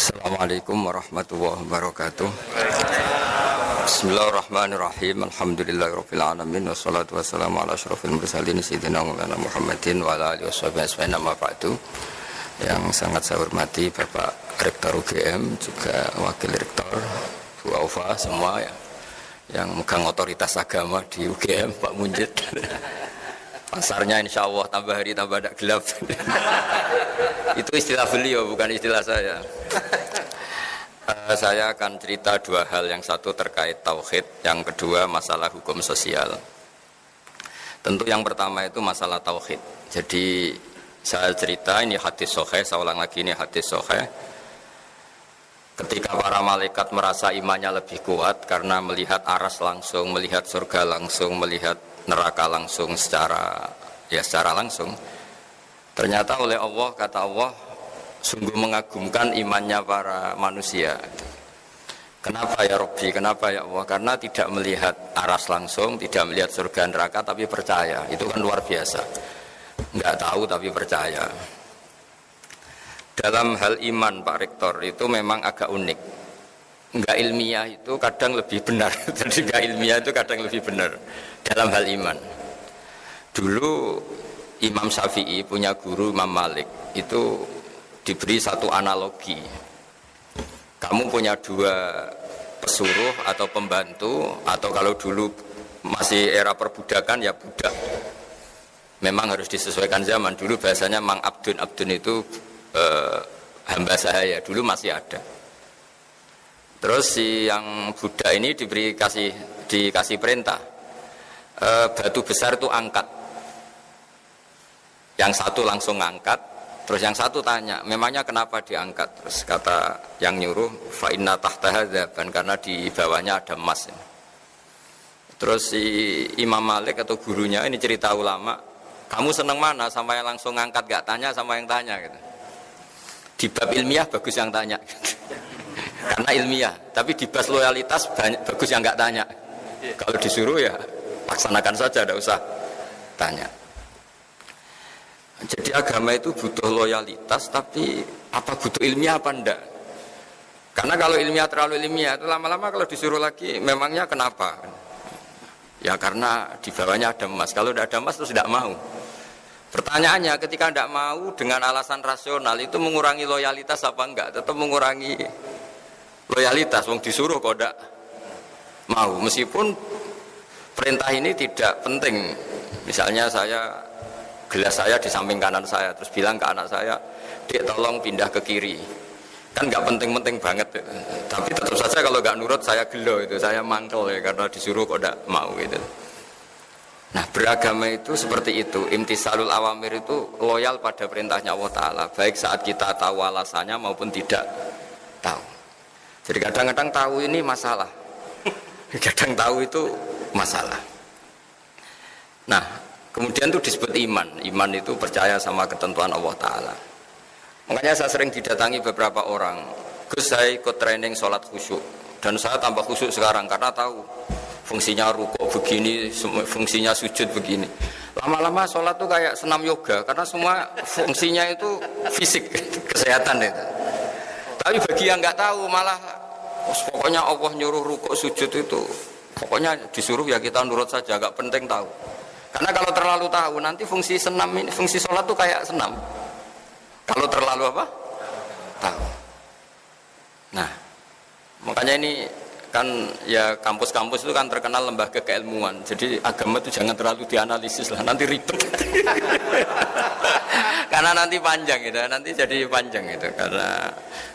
Assalamualaikum warahmatullahi wabarakatuh. Bismillahirrahmanirrahim. Alhamdulillahirabbil alamin wassalatu wassalamu ala asyrofil mursalin sayyidina Maulana Muhammadin wa ala alihi washabihi ajmain amma ba'du. Yang sangat saya hormati Bapak Rektor UGM, juga Wakil Rektor Bu Aufa, semua ya, yang megang otoritas agama di UGM, Pak Munjid. Pasarnya insya Allah tambah hari tambah tidak gelap. Itu istilah beliau, bukan istilah saya. Saya akan cerita dua hal, yang satu terkait tauhid, yang kedua masalah hukum sosial. Tentu yang pertama itu masalah tauhid. Jadi saya cerita, ini hadis sahih, saya ulang lagi, ini hadis sahih. Ketika para malaikat merasa imannya lebih kuat karena melihat aras langsung, melihat surga langsung, melihat neraka langsung secara langsung. Ternyata oleh Allah, kata Allah, sungguh mengagumkan imannya para manusia. Kenapa ya Rabbi, kenapa ya Allah? Karena tidak melihat aras langsung, tidak melihat surga neraka, tapi percaya. Itu kan luar biasa. Enggak tahu tapi percaya. Dalam hal iman Pak Rektor itu memang agak unik. Enggak ilmiah itu kadang lebih benar. Jadi enggak ilmiah itu kadang lebih benar dalam hal iman. Dulu Imam Syafi'i punya guru Imam Malik, itu diberi satu analogi. Kamu punya dua pesuruh atau pembantu, atau kalau dulu masih era perbudakan ya budak. Memang harus disesuaikan zaman. Dulu bahasanya Mang Abdun. Abdun itu hamba sahaya, dulu masih ada. Terus si yang budak ini dikasih perintah, batu besar itu angkat. Yang satu langsung angkat, terus yang satu tanya, memangnya kenapa diangkat? Terus kata yang nyuruh, fa inna tahtaha dzaban, karena di bawahnya ada emas. Terus si Imam Malik atau gurunya, ini cerita ulama, kamu seneng mana, sama yang langsung angkat gak tanya, sama yang tanya gitu. Di bab ilmiah bagus yang tanya, karena ilmiah. Tapi di bab loyalitas bagus yang gak tanya. Kalau disuruh ya laksanakan saja, tidak usah tanya. Jadi agama itu butuh loyalitas, tapi apa butuh ilmiah apa enggak? Karena kalau ilmiah terlalu ilmiah itu lama-lama kalau disuruh lagi, memangnya kenapa? Ya karena di bawahnya ada emas. Kalau tidak ada emas terus tidak mau. Pertanyaannya, ketika tidak mau dengan alasan rasional itu mengurangi loyalitas apa enggak? Tetap mengurangi loyalitas. Wong disuruh kok tidak mau, meskipun perintah ini tidak penting. Misalnya gelas saya di samping kanan saya, terus bilang ke anak saya, Dek tolong pindah ke kiri. Kan nggak penting-penting banget, tapi tetap saja kalau nggak nurut saya gelo, itu saya mangkel ya, karena disuruh kok tidak mau gitu. Nah, beragama itu seperti itu. Imtisalul awamir itu loyal pada perintahnya Allah Ta'ala, baik saat kita tahu alasannya maupun tidak tahu. Jadi kadang-kadang tahu ini masalah, kadang tahu itu masalah. Nah, kemudian itu disebut iman. Iman itu percaya sama ketentuan Allah Ta'ala. Makanya saya sering didatangi beberapa orang, Gus, saya ikut training sholat khusyuk, dan saya tambah khusyuk sekarang karena tahu fungsinya rukuk begini, fungsinya sujud begini. Lama-lama sholat itu kayak senam yoga, karena semua fungsinya itu fisik, kesehatan itu. Tapi bagi yang nggak tahu, malah pokoknya Allah nyuruh rukuk sujud itu, pokoknya disuruh ya kita nurut saja, nggak penting tahu. Karena kalau terlalu tahu, nanti fungsi senam ini, fungsi sholat itu kayak senam. Kalau terlalu apa? Tahu. Nah, makanya ini kan ya kampus-kampus itu kan terkenal lembaga keilmuan. Jadi agama itu jangan terlalu dianalisis lah, nanti ribet. Karena nanti panjang gitu, nanti jadi panjang gitu.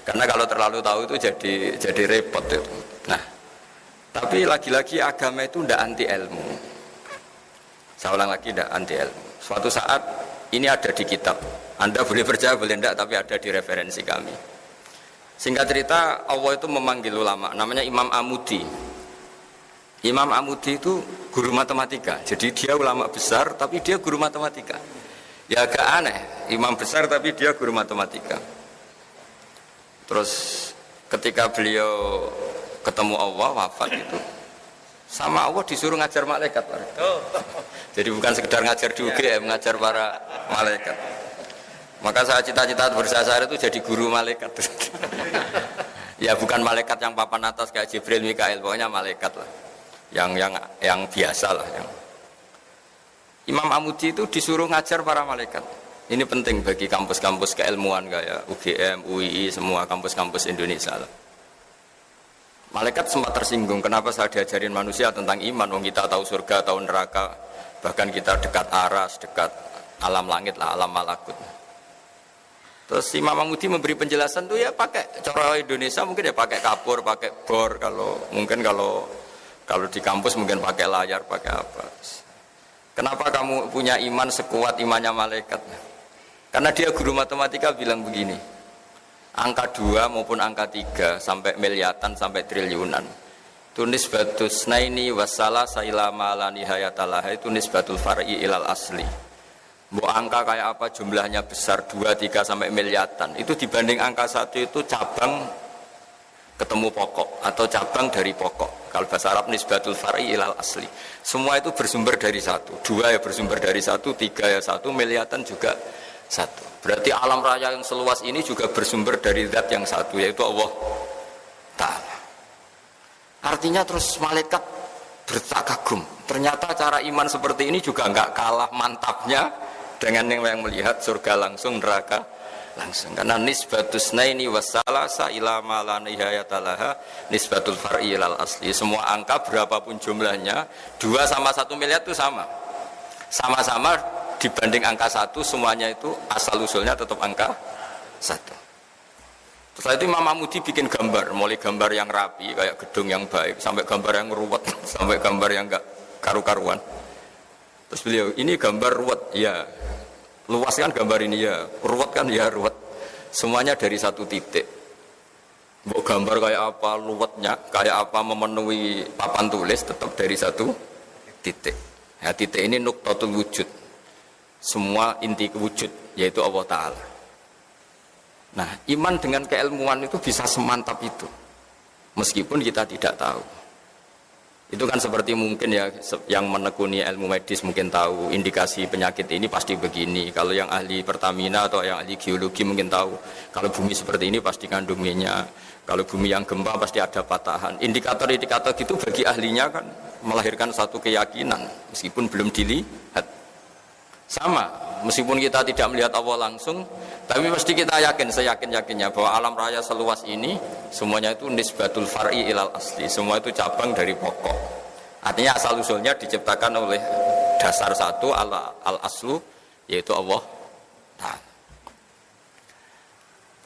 Karena kalau terlalu tahu itu jadi repot itu. Nah, tapi lagi-lagi agama itu tidak anti ilmu. Saya ulang lagi, tidak anti ilmu. Suatu saat ini ada di kitab. Anda boleh percaya boleh tidak, tapi ada di referensi kami. Singkat cerita, Allah itu memanggil ulama, namanya Imam Amudi. Imam Amudi itu guru matematika. Jadi dia ulama besar, tapi dia guru matematika. Ya agak aneh, imam besar tapi dia guru matematika. Terus ketika beliau ketemu Allah, wafat itu, sama Allah disuruh ngajar malaikat. Jadi bukan sekedar ngajar di UGM, ngajar para malaikat. Maka saya cita-cita bersasar itu jadi guru malaikat. Ya bukan malaikat yang papan atas kayak Jibril, Mikail, pokoknya malaikat lah. Yang biasa lah. Imam Amudi itu disuruh ngajar para malaikat. Ini penting bagi kampus-kampus keilmuan kayak UGM, UII, semua kampus-kampus Indonesia lah. Malaikat sempat tersinggung, kenapa saya diajarin manusia tentang iman, wong kita tahu surga, tahu neraka, bahkan kita dekat aras, dekat alam langit lah, alam malakut. Terus Imam Amudi memberi penjelasan tuh ya pakai cara Indonesia mungkin ya pakai kapur, pakai bor, kalau di kampus mungkin pakai layar, pakai apa. Kenapa kamu punya iman sekuat imannya malaikat? Karena dia guru matematika bilang begini, angka 2 maupun angka 3 sampai miliatan sampai triliunan itu nisbatus naini wassalah sailama la nihayatalah, itu nisbatul far'i ilal asli. Mau angka kayak apa jumlahnya besar 2, 3 sampai miliatan, itu dibanding angka 1 itu cabang ketemu pokok atau cabang dari pokok. Kalau bahasa Arab nisbatul far'i ilal asli, semua itu bersumber dari 1, 2 ya bersumber dari 1, 3 ya 1, miliatan juga 1. Berarti alam raya yang seluas ini juga bersumber dari zat yang satu, yaitu Allah Ta'ala. Artinya terus malaikat bertak kagum, ternyata cara iman seperti ini juga enggak kalah mantapnya dengan yang melihat surga langsung, neraka langsung. Karena nisbatus naini wassalasa ila ma la nihayatalaha nisbatul far'i ilal asli. Semua angka berapapun jumlahnya, 2 sama 1 miliar itu sama-sama dibanding angka 1, semuanya itu asal usulnya tetap angka 1. Setelah itu Imam Amudi bikin gambar, mulai gambar yang rapi kayak gedung yang baik sampai gambar yang ruwet, sampai gambar yang enggak karu-karuan. Terus beliau, ini gambar ruwet, ya luas kan gambar ini, ya ruwet kan, ya ruwet, semuanya dari 1 titik. Mau gambar kayak apa luwetnya, kayak apa memenuhi papan tulis, tetap dari 1 titik. Ya, titik ini nuktatul wujud, semua inti wujud, yaitu Allah Ta'ala. Nah, iman dengan keilmuan itu bisa semantap itu, meskipun kita tidak tahu. Itu kan seperti mungkin ya, yang menekuni ilmu medis mungkin tahu indikasi penyakit ini pasti begini. Kalau yang ahli Pertamina atau yang ahli geologi mungkin tahu, kalau bumi seperti ini pasti kandung minyak, kalau bumi yang gempa pasti ada patahan. Indikator-indikator gitu bagi ahlinya kan melahirkan satu keyakinan meskipun belum dilihat. Sama, meskipun kita tidak melihat Allah langsung, tapi mesti kita yakin, seyakin-yakinnya bahwa alam raya seluas ini semuanya itu nisbatul far'i ilal asli, semua itu cabang dari pokok. Artinya asal usulnya diciptakan oleh dasar satu al-aslu, yaitu Allah Ta'ala.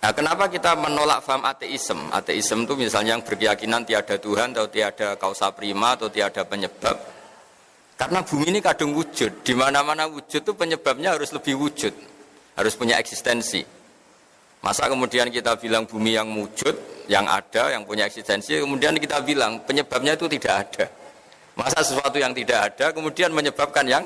Nah, kenapa kita menolak faham ateisme? Ateisme itu misalnya yang berkeyakinan tiada Tuhan atau tiada kausa prima atau tiada penyebab. Karena bumi ini kadung wujud, di mana-mana wujud itu penyebabnya harus lebih wujud, harus punya eksistensi. Masa kemudian kita bilang bumi yang wujud, yang ada, yang punya eksistensi, kemudian kita bilang penyebabnya itu tidak ada. Masa sesuatu yang tidak ada kemudian menyebabkan yang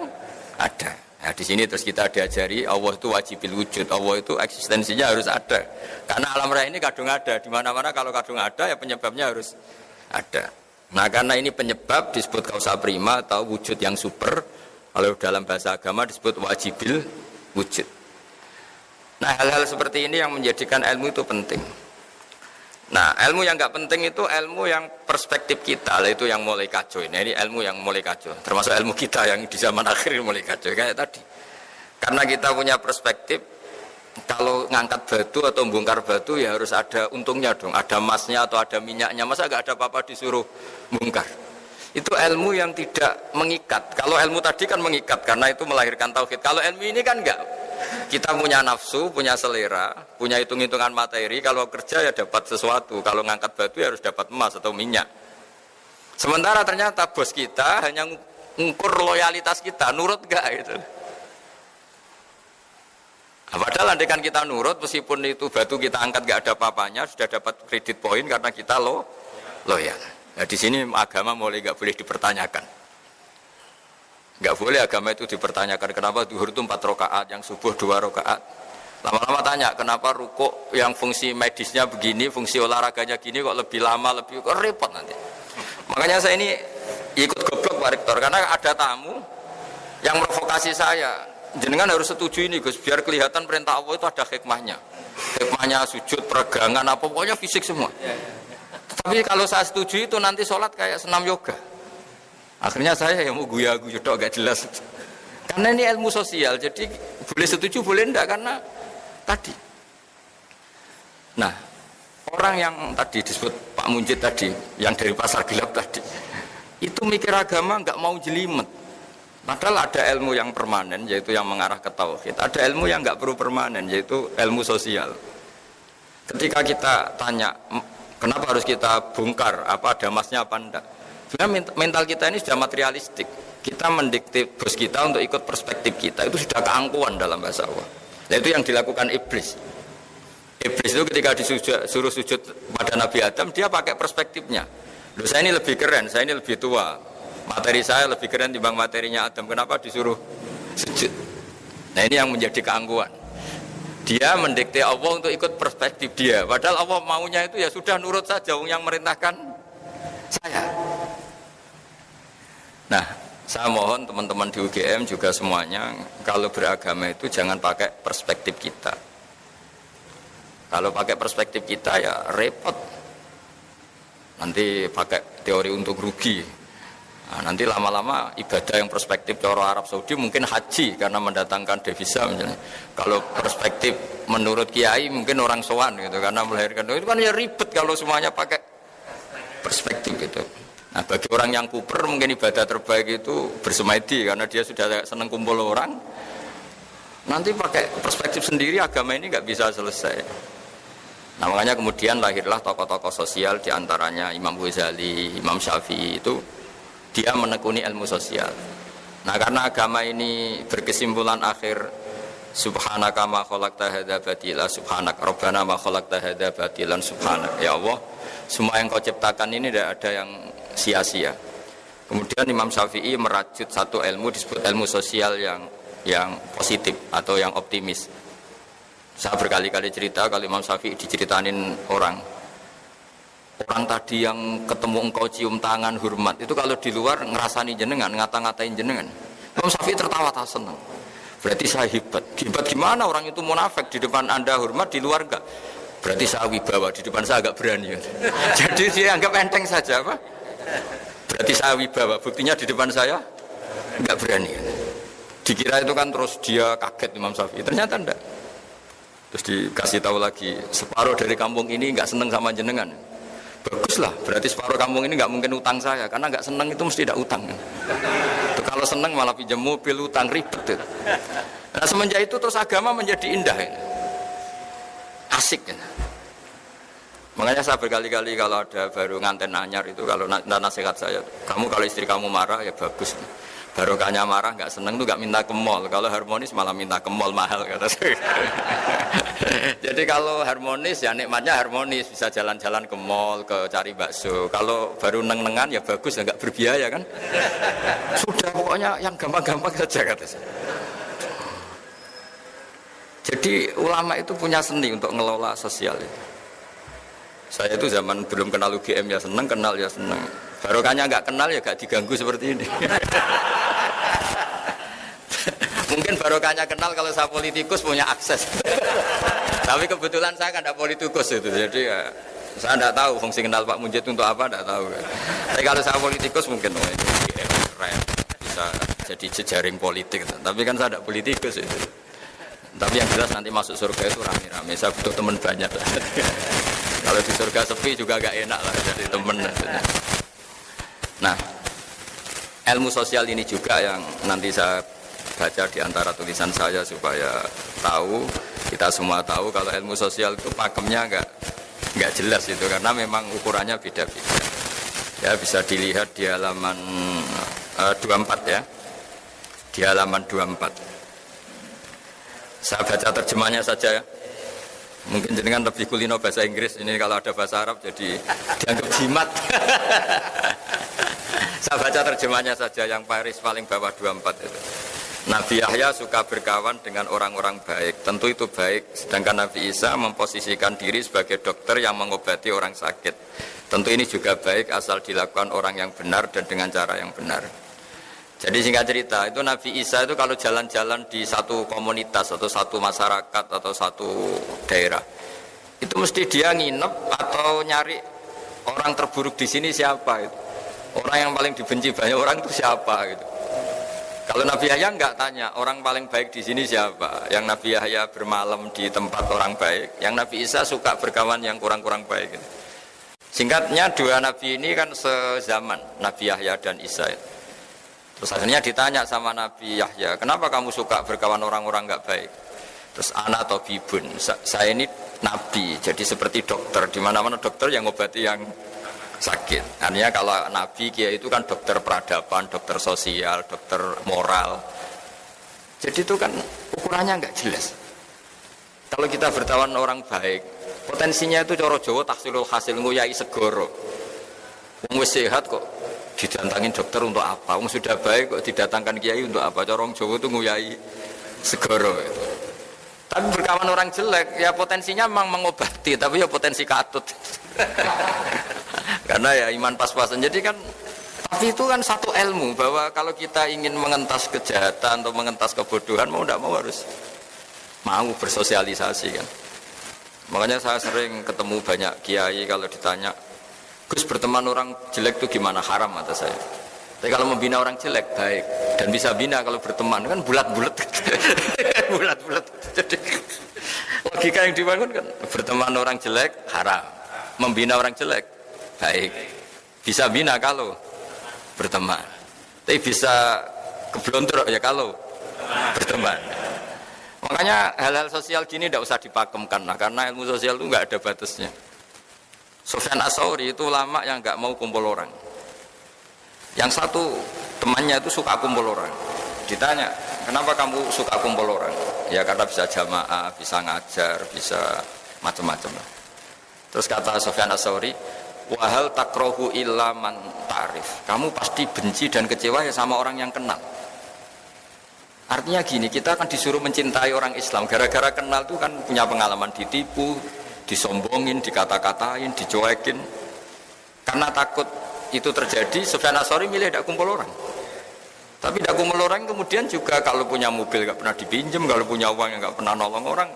ada. Nah, di sini terus kita diajari Allah itu wajibil wujud, Allah itu eksistensinya harus ada. Karena alam raya ini kadung ada, di mana-mana kalau kadung ada ya penyebabnya harus ada. Nah, karena ini penyebab disebut kausa prima atau wujud yang super. Kalau dalam bahasa agama disebut wajibil wujud. Nah, hal-hal seperti ini yang menjadikan ilmu itu penting. Nah, ilmu yang nggak penting itu ilmu yang perspektif kita, itu yang mulai kacau. Nah, ini ilmu yang mulai kacau. Termasuk ilmu kita yang di zaman akhir mulai kacau kayak tadi. Karena kita punya perspektif, kalau ngangkat batu atau bongkar batu ya harus ada untungnya dong, ada emasnya atau ada minyaknya. Masa nggak ada apa-apa disuruh bongkar? Itu ilmu yang tidak mengikat. Kalau ilmu tadi kan mengikat karena itu melahirkan tauhid. Kalau ilmu ini kan enggak. Kita punya nafsu, punya selera, punya hitung-hitungan materi. Kalau kerja ya dapat sesuatu. Kalau ngangkat batu ya harus dapat emas atau minyak. Sementara ternyata bos kita hanya ngukur loyalitas kita, nurut enggak gitu. Padahal andaikan kita nurut, meskipun itu batu kita angkat gak ada apa-apanya, sudah dapat kredit poin karena kita loyal. Nah, di sini agama mulai gak boleh dipertanyakan. Gak boleh agama itu dipertanyakan. Kenapa zuhur itu 4 rakaat, yang subuh 2 rakaat. Lama-lama tanya, kenapa rukuk yang fungsi medisnya begini, fungsi olahraganya gini kok lebih lama, lebih kok repot nanti. Makanya saya ini ikut goblok Pak Rektor, karena ada tamu yang provokasi saya. jenengan harus setuju ini Gus, biar kelihatan perintah Allah itu ada hikmahnya. Hikmahnya sujud, peregangan, apa pokoknya fisik semua. Tapi kalau saya setuju itu nanti sholat kayak senam yoga. Akhirnya saya yang mau guya-guya dok gak jelas. Karena ini ilmu sosial, jadi boleh setuju boleh enggak karena tadi. Nah, orang yang tadi disebut Pak Munjid tadi, yang dari pasar gelap tadi, itu mikir agama nggak mau jelimet. Padahal ada ilmu yang permanen, yaitu yang mengarah ke tauhid. Ada ilmu yang nggak perlu permanen, yaitu ilmu sosial. Ketika kita tanya, kenapa harus kita bongkar, apa ada emasnya apa enggak? Sebenarnya mental kita ini sudah materialistik. Kita mendikte bos kita untuk ikut perspektif kita, itu sudah keangkuhan dalam bahasa Allah. Nah, itu yang dilakukan iblis. Iblis itu ketika disuruh sujud pada Nabi Adam, dia pakai perspektifnya. Loh, saya ini lebih keren, saya ini lebih tua. Materi saya lebih keren dibanding materinya Adam. Kenapa disuruh sujud? Nah, ini yang menjadi keangkuhan. Dia mendikte Allah untuk ikut perspektif dia. Padahal Allah maunya itu ya sudah nurut saja yang merintahkan saya. Nah, saya mohon teman-teman di UGM juga semuanya, kalau beragama itu jangan pakai perspektif kita. Kalau pakai perspektif kita ya repot. Nanti pakai teori untuk rugi. Nah, nanti lama-lama ibadah yang perspektif cara Arab Saudi mungkin haji karena mendatangkan devisa misalnya. Kalau perspektif menurut kiai mungkin orang sowan gitu karena melahirkan itu kan ya ribet kalau semuanya pakai perspektif gitu. Nah, bagi orang yang kuper mungkin ibadah terbaik itu bersemedi karena dia sudah senang kumpul orang. Nanti pakai perspektif sendiri agama ini nggak bisa selesai. Nah, makanya kemudian lahirlah tokoh-tokoh sosial diantaranya Imam Ghazali, Imam Syafi'i itu dia menekuni ilmu sosial. Nah, karena agama ini berkesimpulan akhir subhanaka ma khalaqta hadza batila subhanak rabbana ma khalaqta hadza batilan subhanak. Ya Allah, semua yang kau ciptakan ini tidak ada yang sia-sia. Kemudian Imam Syafi'i merajut satu ilmu disebut ilmu sosial yang positif atau yang optimis. Saya berkali-kali cerita kalau Imam Syafi'i diceritain orang tadi yang ketemu engkau cium tangan hormat itu kalau di luar ngerasani jenengan, ngata-ngatain jenengan. Imam Syafi'i tertawa tak senang. Berarti saya hebat. Hebat gimana orang itu munafik di depan Anda hormat di luar enggak? Berarti saya wibawa di depan saya agak berani. Jadi dia anggap enteng saja apa? Berarti saya wibawa. Buktinya di depan saya enggak berani. Dikira itu kan terus dia kaget Imam Syafi'i. Ternyata enggak. Terus dikasih tahu lagi separuh dari kampung ini enggak senang sama jenengan. Baguslah, berarti separuh kampung ini nggak mungkin utang saya, karena nggak seneng itu mesti tidak utang. Tuh, kalau seneng malah pinjam mobil, utang ribet. Tuh. Nah, semenjak itu terus agama menjadi indah, ya. Asik. Ya. Makanya saya berkali-kali kalau ada baru nganten anyar itu kalau nasihat saya, kamu kalau istri kamu marah ya bagus. Barokahnya marah nggak seneng tuh nggak minta ke mall, kalau harmonis malah minta ke mall mahal kata saya. Jadi kalau harmonis ya nikmatnya harmonis, bisa jalan-jalan ke mall, ke cari bakso. Kalau baru neng-nengan ya bagus ya nggak berbiaya kan. Sudah pokoknya yang gampang-gampang saja kata saya. Jadi ulama itu punya seni untuk ngelola sosial itu. Saya itu zaman belum kenal UGM ya seneng, kenal ya seneng. Barokahnya nggak kenal ya nggak diganggu seperti ini. Mungkin barokahnya kenal kalau saya politikus punya akses. Tapi kebetulan saya kan tidak politikus itu, jadi ya, saya tidak tahu fungsi kenal Pak Munjid untuk apa, tidak tahu. Tapi kalau saya politikus mungkin ini keren, bisa jadi jejaring politik. Tapi kan saya tidak politikus itu. Tapi yang jelas nanti masuk surga itu rame-rame. Saya butuh teman banyak. Kalau di surga sepi juga agak enak lah jadi teman. Nah, ilmu sosial ini juga yang nanti saya baca di antara tulisan saya supaya tahu, kita semua tahu kalau ilmu sosial itu pakemnya enggak jelas itu karena memang ukurannya beda-beda. Ya bisa dilihat di halaman 24 ya. Di halaman 24. Saya baca terjemahnya saja ya. Mungkin jenengan lebih kulino bahasa Inggris, ini kalau ada bahasa Arab jadi dianggap jimat. Saya baca terjemahnya saja yang baris paling bawah 24 itu. Nabi Yahya suka berkawan dengan orang-orang baik, tentu itu baik. Sedangkan Nabi Isa memposisikan diri sebagai dokter yang mengobati orang sakit. Tentu ini juga baik asal dilakukan orang yang benar dan dengan cara yang benar. Jadi singkat cerita, itu Nabi Isa itu kalau jalan-jalan di satu komunitas atau satu masyarakat atau satu daerah, itu mesti dia nginep atau nyari orang terburuk di sini siapa itu. Orang yang paling dibenci banyak orang itu siapa gitu. Kalau Nabi Yahya enggak tanya orang paling baik di sini siapa. Yang Nabi Yahya bermalam di tempat orang baik, yang Nabi Isa suka berkawan yang kurang-kurang baik gitu. Singkatnya dua nabi ini kan sezaman, Nabi Yahya dan Isa. Terus akhirnya ditanya sama Nabi Yahya, kenapa kamu suka berkawan orang-orang enggak baik? Terus ana tabibun, saya ini nabi, jadi seperti dokter, di mana-mana dokter yang ngobati yang sakit. Artinya kalau nabi kiai itu kan dokter peradaban, dokter sosial, dokter moral. Jadi itu kan ukurannya enggak jelas. Kalau kita bertawan orang baik, potensinya itu coro Jawa tahsilul hasil nguyai segoro. Wong wis sehat kok didatangin dokter untuk apa? Wong sudah baik kok didatangkan kiai untuk apa? Corong Jawa itu nguyai segoro. Tapi berkawan orang jelek, ya potensinya memang mengobati, tapi ya potensi katut. Karena ya iman pas-pasan. Jadi kan, tapi itu kan satu ilmu bahwa kalau kita ingin mengentas kejahatan atau mengentas kebodohan, mau tidak mau harus mau bersosialisasi kan. Makanya saya sering ketemu banyak kiai kalau ditanya, Gus berteman orang jelek itu gimana? Haram kata saya. Tapi kalau membina orang jelek baik dan bisa bina kalau berteman kan bulat-bulat, bulat-bulat. Jadi logika yang dibangun kan berteman orang jelek haram, membina orang jelek baik, bisa bina kalau berteman. Tapi bisa keblontor ya kalau berteman. Makanya hal-hal sosial gini tidak usah dipakemkan lah, karena ilmu sosial itu nggak ada batasnya. Sufyan Ats-Tsauri itu ulama yang nggak mau kumpul orang. Yang satu temannya itu suka kumpul orang. Ditanya, kenapa kamu suka kumpul orang? Ya karena bisa jamaah, bisa ngajar, bisa macam-macam lah. Terus kata Sufyan Ats-Tsauri, wahal takrohu illa man ta'rif. Kamu pasti benci dan kecewa ya sama orang yang kenal. Artinya gini, kita akan disuruh mencintai orang Islam gara-gara kenal itu kan punya pengalaman ditipu, disombongin, dikata-katain, dicuekin. Karena takut itu terjadi, Sufyan Ats-Tsauri milih tidak kumpul orang. Tapi tidak kumpul orang kemudian juga kalau punya mobil nggak pernah dipinjam, kalau punya uang yang nggak pernah nolong orang.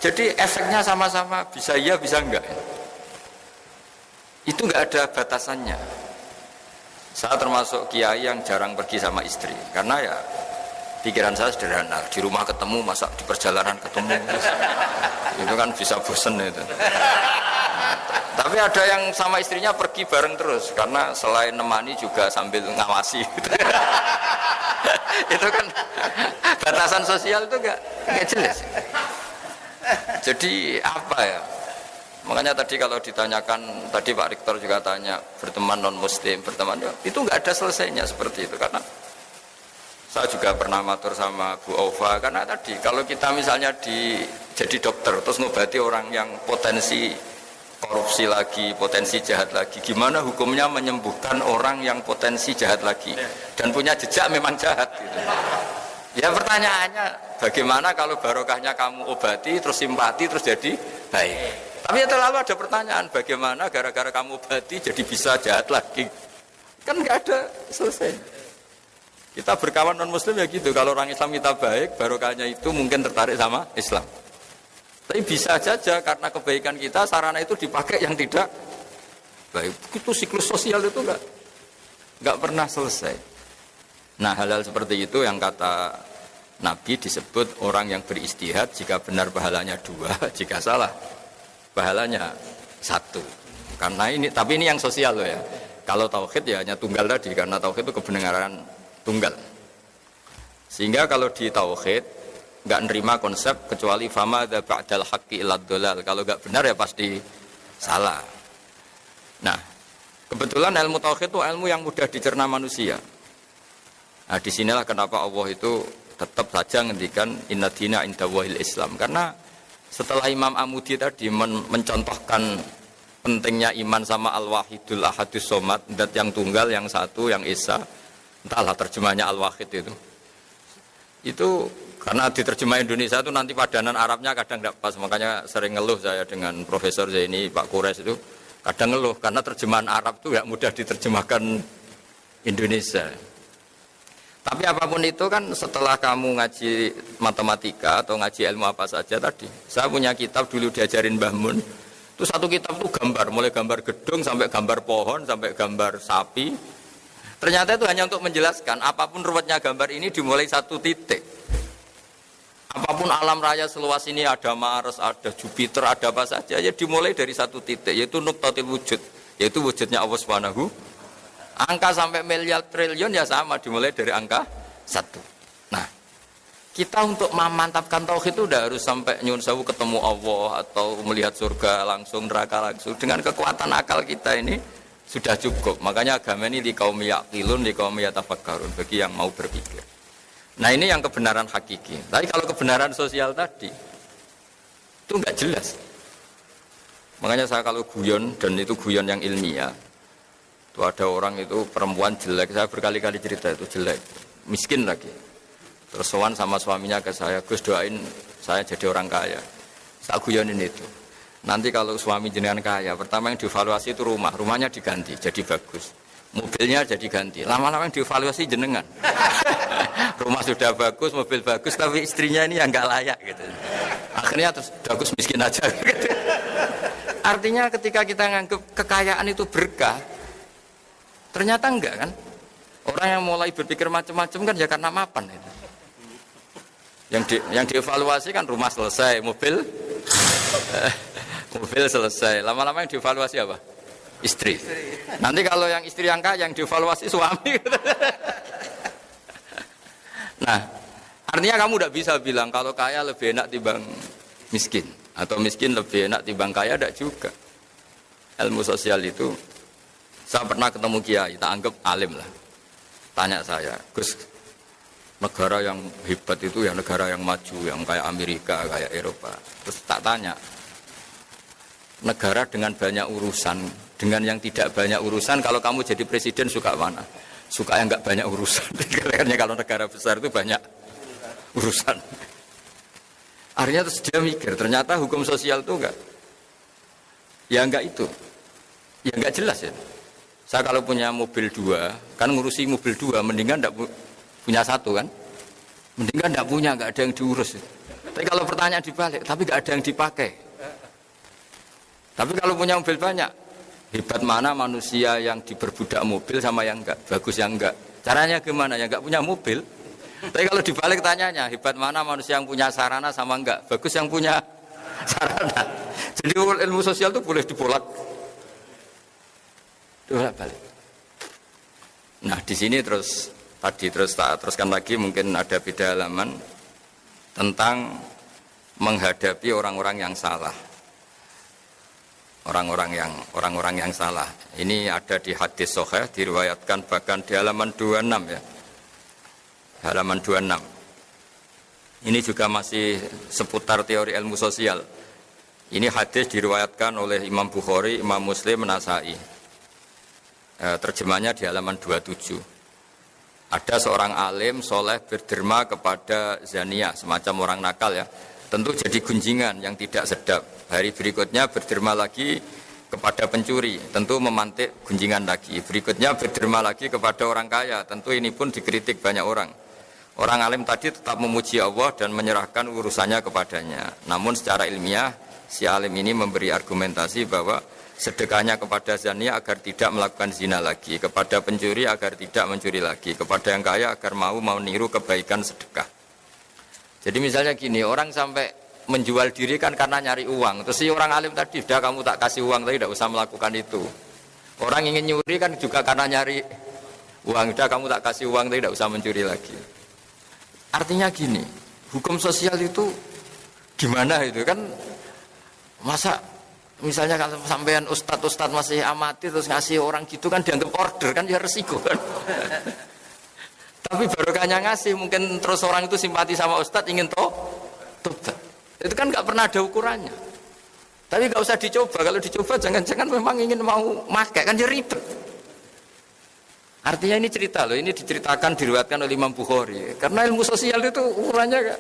Jadi efeknya sama-sama, bisa iya bisa enggak. Itu nggak ada batasannya. Saya termasuk kiai yang jarang pergi sama istri, karena ya pikiran saya sederhana, di rumah ketemu, masa di perjalanan ketemu, itu kan bisa bosen itu. Tapi ada yang sama istrinya pergi bareng terus, karena selain nemani juga sambil ngawasi. Itu kan batasan sosial itu nggak jelas. Jadi apa ya? Makanya tadi kalau ditanyakan, tadi Pak Rektor juga tanya, berteman non muslim, berteman, itu nggak ada selesainya seperti itu. Karena saya juga pernah matur sama Bu Aufa, karena tadi kalau kita misalnya jadi dokter terus ngobati orang yang potensi korupsi lagi, potensi jahat lagi, gimana hukumnya menyembuhkan orang yang potensi jahat lagi dan punya jejak memang jahat gitu. Ya pertanyaannya, bagaimana kalau barokahnya kamu obati terus simpati terus jadi baik. Tapi ya terlalu ada pertanyaan, bagaimana gara-gara kamu obati jadi bisa jahat lagi, kan nggak ada selesai. Kita berkawan non muslim ya gitu, kalau orang Islam kita baik, barokahnya itu mungkin tertarik sama Islam. Tapi bisa saja karena kebaikan kita sarana itu dipakai yang tidak baik. Itu siklus sosial itu enggak pernah selesai. Nah, hal-hal seperti itu yang kata Nabi disebut orang yang beristihad, jika benar pahalanya 2, jika salah pahalanya 1. Karena ini, tapi ini yang sosial loh ya. Kalau tauhid ya hanya tunggal tadi, karena tauhid itu kebenaran tunggal. Sehingga kalau di tauhid enggak nerima konsep kecuali fama dza ba'dal haqqi illa dhalal. Kalau enggak benar ya pasti salah. Nah, kebetulan ilmu tauhid itu ilmu yang mudah dicerna manusia. Nah, disinilah kenapa Allah itu tetap saja ngendikan inna dina indallahil Islam. Karena setelah Imam Amudi tadi mencontohkan pentingnya iman sama al-wahidul ahadus somad, zat yang tunggal, yang satu, yang esa, entahlah terjemahnya al-wahid itu karena diterjemah Indonesia itu nanti padanan Arabnya kadang tidak pas, makanya sering ngeluh saya dengan Profesor Zaini, Pak Kures itu kadang ngeluh karena terjemahan Arab itu tidak mudah diterjemahkan Indonesia. Tapi apapun itu kan setelah kamu ngaji matematika atau ngaji ilmu apa saja tadi. Saya punya kitab dulu diajarin Mbah Mun. Itu satu kitab tuh gambar, mulai gambar gedung sampai gambar pohon sampai gambar sapi. Ternyata itu hanya untuk menjelaskan apapun ruwetnya gambar ini dimulai satu titik. Apapun alam raya seluas ini ada Mars, ada Jupiter, ada apa saja ya dimulai dari satu titik yaitu nuqtatil wujud, yaitu wujudnya Allah Subhanahu. Angka sampai miliar triliun ya sama dimulai dari angka 1. Nah, kita untuk memantapkan tauhid itu udah harus sampai nyun sewu ketemu Allah atau melihat surga langsung, neraka langsung. Dengan kekuatan akal kita ini sudah cukup. Makanya agama ini di kaum yaqilun, di kaum yatafakkarun, bagi yang mau berpikir. Nah, ini yang kebenaran hakiki. Tapi kalau kebenaran sosial tadi itu enggak jelas. Makanya saya kalau guyon, dan itu guyon yang ilmiah, itu ada orang itu perempuan jelek, saya berkali-kali cerita itu jelek, miskin lagi. Terus sowan sama suaminya ke saya, Gus doain saya jadi orang kaya. Saya guyonin itu. Nanti kalau suami jenengan kaya, pertama yang dievaluasi itu rumahnya diganti, jadi bagus. Mobilnya jadi ganti, lama-lama yang dievaluasi jenengan. Rumah sudah bagus, mobil bagus, tapi istrinya ini yang nggak layak gitu. Akhirnya terus bagus miskin aja. Gitu. Artinya ketika kita nganggap kekayaan itu berkah, ternyata enggak kan? Orang yang mulai berpikir macam-macam kan ya karena mapan itu. Yang dievaluasi kan rumah selesai, mobil selesai. Lama-lama yang dievaluasi apa? Istri. Nanti kalau yang istri yang kaya yang dievaluasi suami. Nah, artinya kamu tidak bisa bilang kalau kaya lebih enak timbang miskin atau miskin lebih enak timbang kaya, tidak juga. Ilmu sosial itu, saya pernah ketemu kiai, tak anggap alim lah. Tanya saya, Gus, negara yang hebat itu ya negara yang maju, yang kayak Amerika, kayak Eropa. Terus tak tanya, negara dengan banyak urusan, dengan yang tidak banyak urusan, kalau kamu jadi presiden suka mana? Suka yang nggak banyak urusan. Karena kalau negara besar itu banyak urusan. Akhirnya terus dia mikir, ternyata hukum sosial itu enggak. Ya enggak itu. Ya enggak jelas ya. Saya kalau punya mobil 2, kan ngurusi mobil 2, mendingan enggak punya 1 kan? Mendingan enggak punya, enggak ada yang diurus. Tapi kalau pertanyaan dibalik, tapi enggak ada yang dipakai. Tapi kalau punya mobil banyak, hebat mana manusia yang diperbudak mobil sama yang enggak, bagus yang enggak. Caranya gimana? Yang enggak punya mobil. Tapi kalau dibalik tanyanya, hebat mana manusia yang punya sarana sama enggak, bagus yang punya sarana. Jadi ilmu sosial itu boleh dibolak balik. Nah di sini terus tak teruskan lagi, mungkin ada beda halaman tentang menghadapi orang-orang yang salah. Orang-orang yang salah. Ini ada di hadis sahih, diriwayatkan bahkan di halaman 26 ya. Halaman 26. Ini juga masih seputar teori ilmu sosial. Ini hadis diriwayatkan oleh Imam Bukhari, Imam Muslim, Nasai. Terjemahnya di halaman 27. Ada seorang alim soleh berderma kepada zania, semacam orang nakal ya. Tentu jadi gunjingan yang tidak sedap. Hari berikutnya berderma lagi kepada pencuri, tentu memantik gunjingan lagi. Berikutnya berderma lagi kepada orang kaya, tentu ini pun dikritik banyak orang. Orang alim tadi tetap memuji Allah dan menyerahkan urusannya kepadanya. Namun secara ilmiah, si alim ini memberi argumentasi bahwa sedekahnya kepada zania agar tidak melakukan zina lagi, kepada pencuri agar tidak mencuri lagi, kepada yang kaya agar mau niru kebaikan sedekah. Jadi misalnya gini, orang sampai menjual diri kan karena nyari uang. Terus si orang alim tadi, sudah kamu tak kasih uang, tapi tidak usah melakukan itu. Orang ingin nyuri kan juga karena nyari uang. Sudah kamu tak kasih uang, tapi tidak usah mencuri lagi. Artinya gini, hukum sosial itu gimana itu kan? Masa misalnya kalau sampean ustadz masih amati terus ngasih orang gitu kan dianggap order kan ya resiko kan. Tapi barokahnya ngasih, mungkin terus orang itu simpati sama ustadz ingin tobat. Itu kan nggak pernah ada ukurannya. Tapi nggak usah dicoba. Kalau dicoba jangan-jangan memang ingin mau makai kan ya ribet. Artinya ini cerita loh, ini diceritakan diriwayatkan oleh Imam Bukhari. Karena ilmu sosial itu ukurannya kan.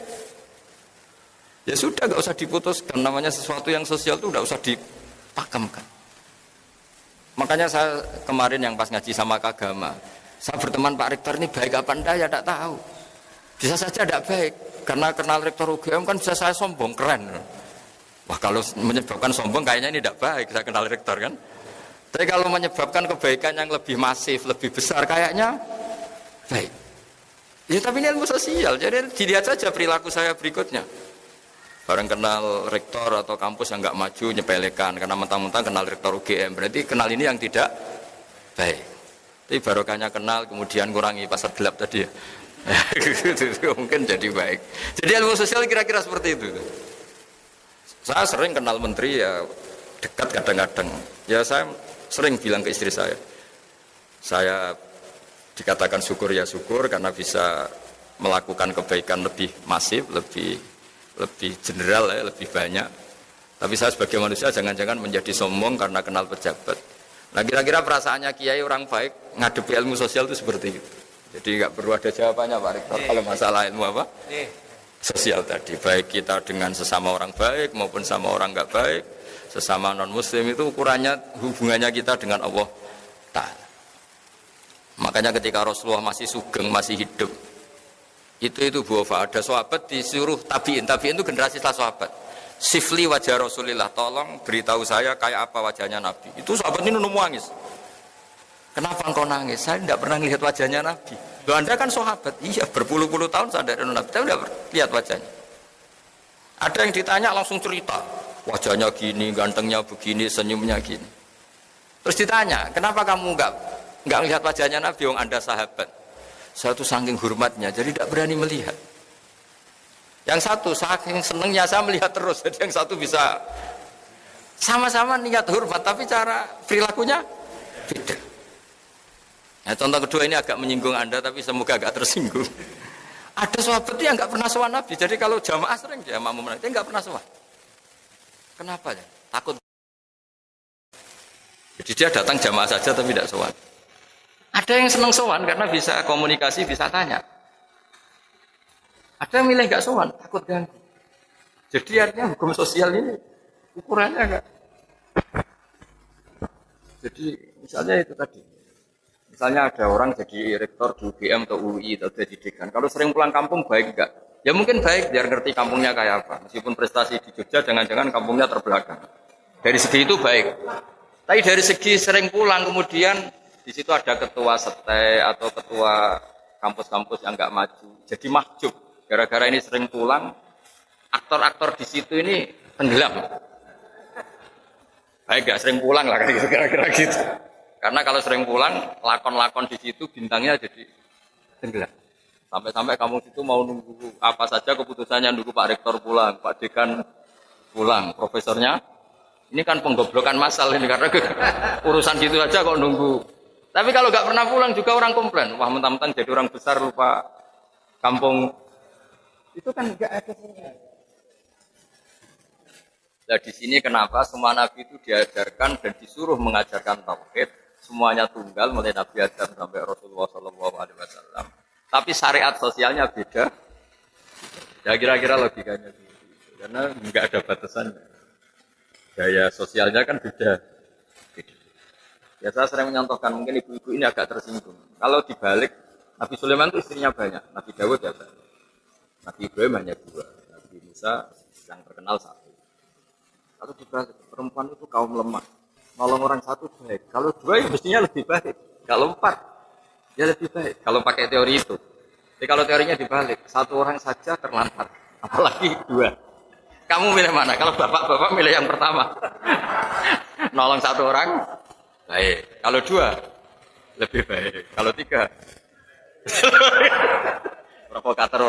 Ya sudah nggak usah diputuskan. Namanya sesuatu yang sosial itu nggak usah dipakemkan. Makanya saya kemarin yang pas ngaji sama agama, Saya berteman Pak Rektor ini baik apa enggak ya tidak tahu. Bisa saja tidak baik. Karena kenal Rektor UGM kan bisa saya sombong, keren. Wah kalau menyebabkan sombong kayaknya ini tidak baik, saya kenal Rektor kan. Tapi kalau menyebabkan kebaikan yang lebih masif, lebih besar kayaknya baik. Ya tapi ini ilmu sosial, jadi dilihat saja perilaku saya berikutnya. Barang kenal Rektor atau kampus yang nggak maju, nyepelekan. Karena mentang-mentang kenal Rektor UGM, berarti kenal ini yang tidak baik. Tapi barokahnya kenal, kemudian kurangi pasar gelap tadi ya. Mungkin jadi baik. Jadi ilmu sosial kira-kira seperti itu. Saya sering kenal menteri ya dekat kadang-kadang. Ya saya sering bilang ke istri saya dikatakan syukur ya syukur karena bisa melakukan kebaikan lebih masif, lebih general ya, lebih banyak. Tapi saya sebagai manusia jangan-jangan menjadi sombong karena kenal pejabat. Nah kira-kira perasaannya kiai orang baik ngadepi ilmu sosial itu seperti itu. Jadi nggak perlu ada jawabannya Pak Rektor kalau masalah ilmu apa? Sosial tadi. Baik kita dengan sesama orang baik maupun sama orang nggak baik, sesama non muslim itu ukurannya hubungannya kita dengan Allah Ta'ala. Makanya ketika Rasulullah masih sugeng, masih hidup, itu Bu Ofa, ada sahabat disuruh tabiin itu generasi setelah sahabat. Sifli wajah Rasulillah, tolong beritahu saya kayak apa wajahnya Nabi. Itu sahabat ini nangis. Kenapa engkau nangis? Saya tidak pernah lihat wajahnya Nabi. Loh Anda kan sahabat, iya berpuluh-puluh tahun saya dari Nabi, tapi tidak lihat wajahnya. Ada yang ditanya langsung cerita, wajahnya gini, gantengnya begini, senyumnya gini. Terus ditanya, kenapa kamu nggak lihat wajahnya Nabi? Yang Anda sahabat. Saya tuh saking hormatnya, jadi tidak berani melihat. Yang satu saking senengnya saya melihat terus, jadi yang satu bisa sama-sama niat hormat, tapi cara perilakunya beda. Nah, contoh kedua ini agak menyinggung Anda, tapi semoga agak tersinggung. Ada sahabat yang nggak pernah sowan Nabi, jadi kalau jamaah sering dia makmum Nabi, dia nggak pernah sowan. Kenapa ya? Takut. Jadi dia datang jamaah saja tapi tidak sowan. Ada yang senang sowan karena bisa komunikasi, bisa tanya. Ada yang milih nggak sowan, takut ganggu. Jadi artinya hukum sosial ini ukurannya enggak. Jadi misalnya itu tadi. Misalnya ada orang jadi rektor di UGM atau UI atau jadi dekan. Kalau sering pulang kampung baik enggak? Ya mungkin baik biar ngerti kampungnya kayak apa. Meskipun prestasi di Jogja jangan-jangan kampungnya terbelakang. Dari segi itu baik. Tapi dari segi sering pulang kemudian di situ ada ketua sete atau ketua kampus-kampus yang enggak maju. Jadi mahjub. Gara-gara ini sering pulang, aktor-aktor di situ ini tenggelam. Baik enggak sering pulang lah kira-kira gitu. Karena kalau sering pulang, lakon-lakon di situ bintangnya jadi tenggelam. Sampai-sampai kamu situ mau nunggu apa saja keputusannya, nunggu Pak Rektor pulang, Pak Dekan pulang, profesornya. Ini kan penggoblokan massal ini karena urusan gitu aja kok nunggu. Tapi kalau nggak pernah pulang juga orang komplain. Wah mentang-mentang jadi orang besar lupa kampung. Itu kan nggak ada. Nah di sini kenapa semua nabi itu diajarkan dan disuruh mengajarkan tauhid. Semuanya tunggal mulai Nabi Adam sampai Rasulullah SAW. Tapi syariat sosialnya beda. Ya kira-kira logikanya gitu. Karena nggak ada batasan. Gaya sosialnya kan beda. Ya saya sering menyontohkan mungkin ibu-ibu ini agak tersinggung. Kalau dibalik Nabi Sulaiman itu istrinya banyak. Nabi Dawud ya banyak. Nabi Ibrahim hanya 2. Nabi Musa yang terkenal 1. Kalau dibalik perempuan itu kaum lemah. Nolong orang 1 baik. Kalau 2 ya mestinya lebih baik. Kalau 4 ya lebih baik. Kalau pakai teori itu. Jadi kalau teorinya dibalik, 1 orang saja terlantar. Apalagi 2. Kamu milih mana? Kalau bapak-bapak milih yang pertama. Nolong 1 orang baik. Kalau 2 lebih baik. Kalau 3 provokator.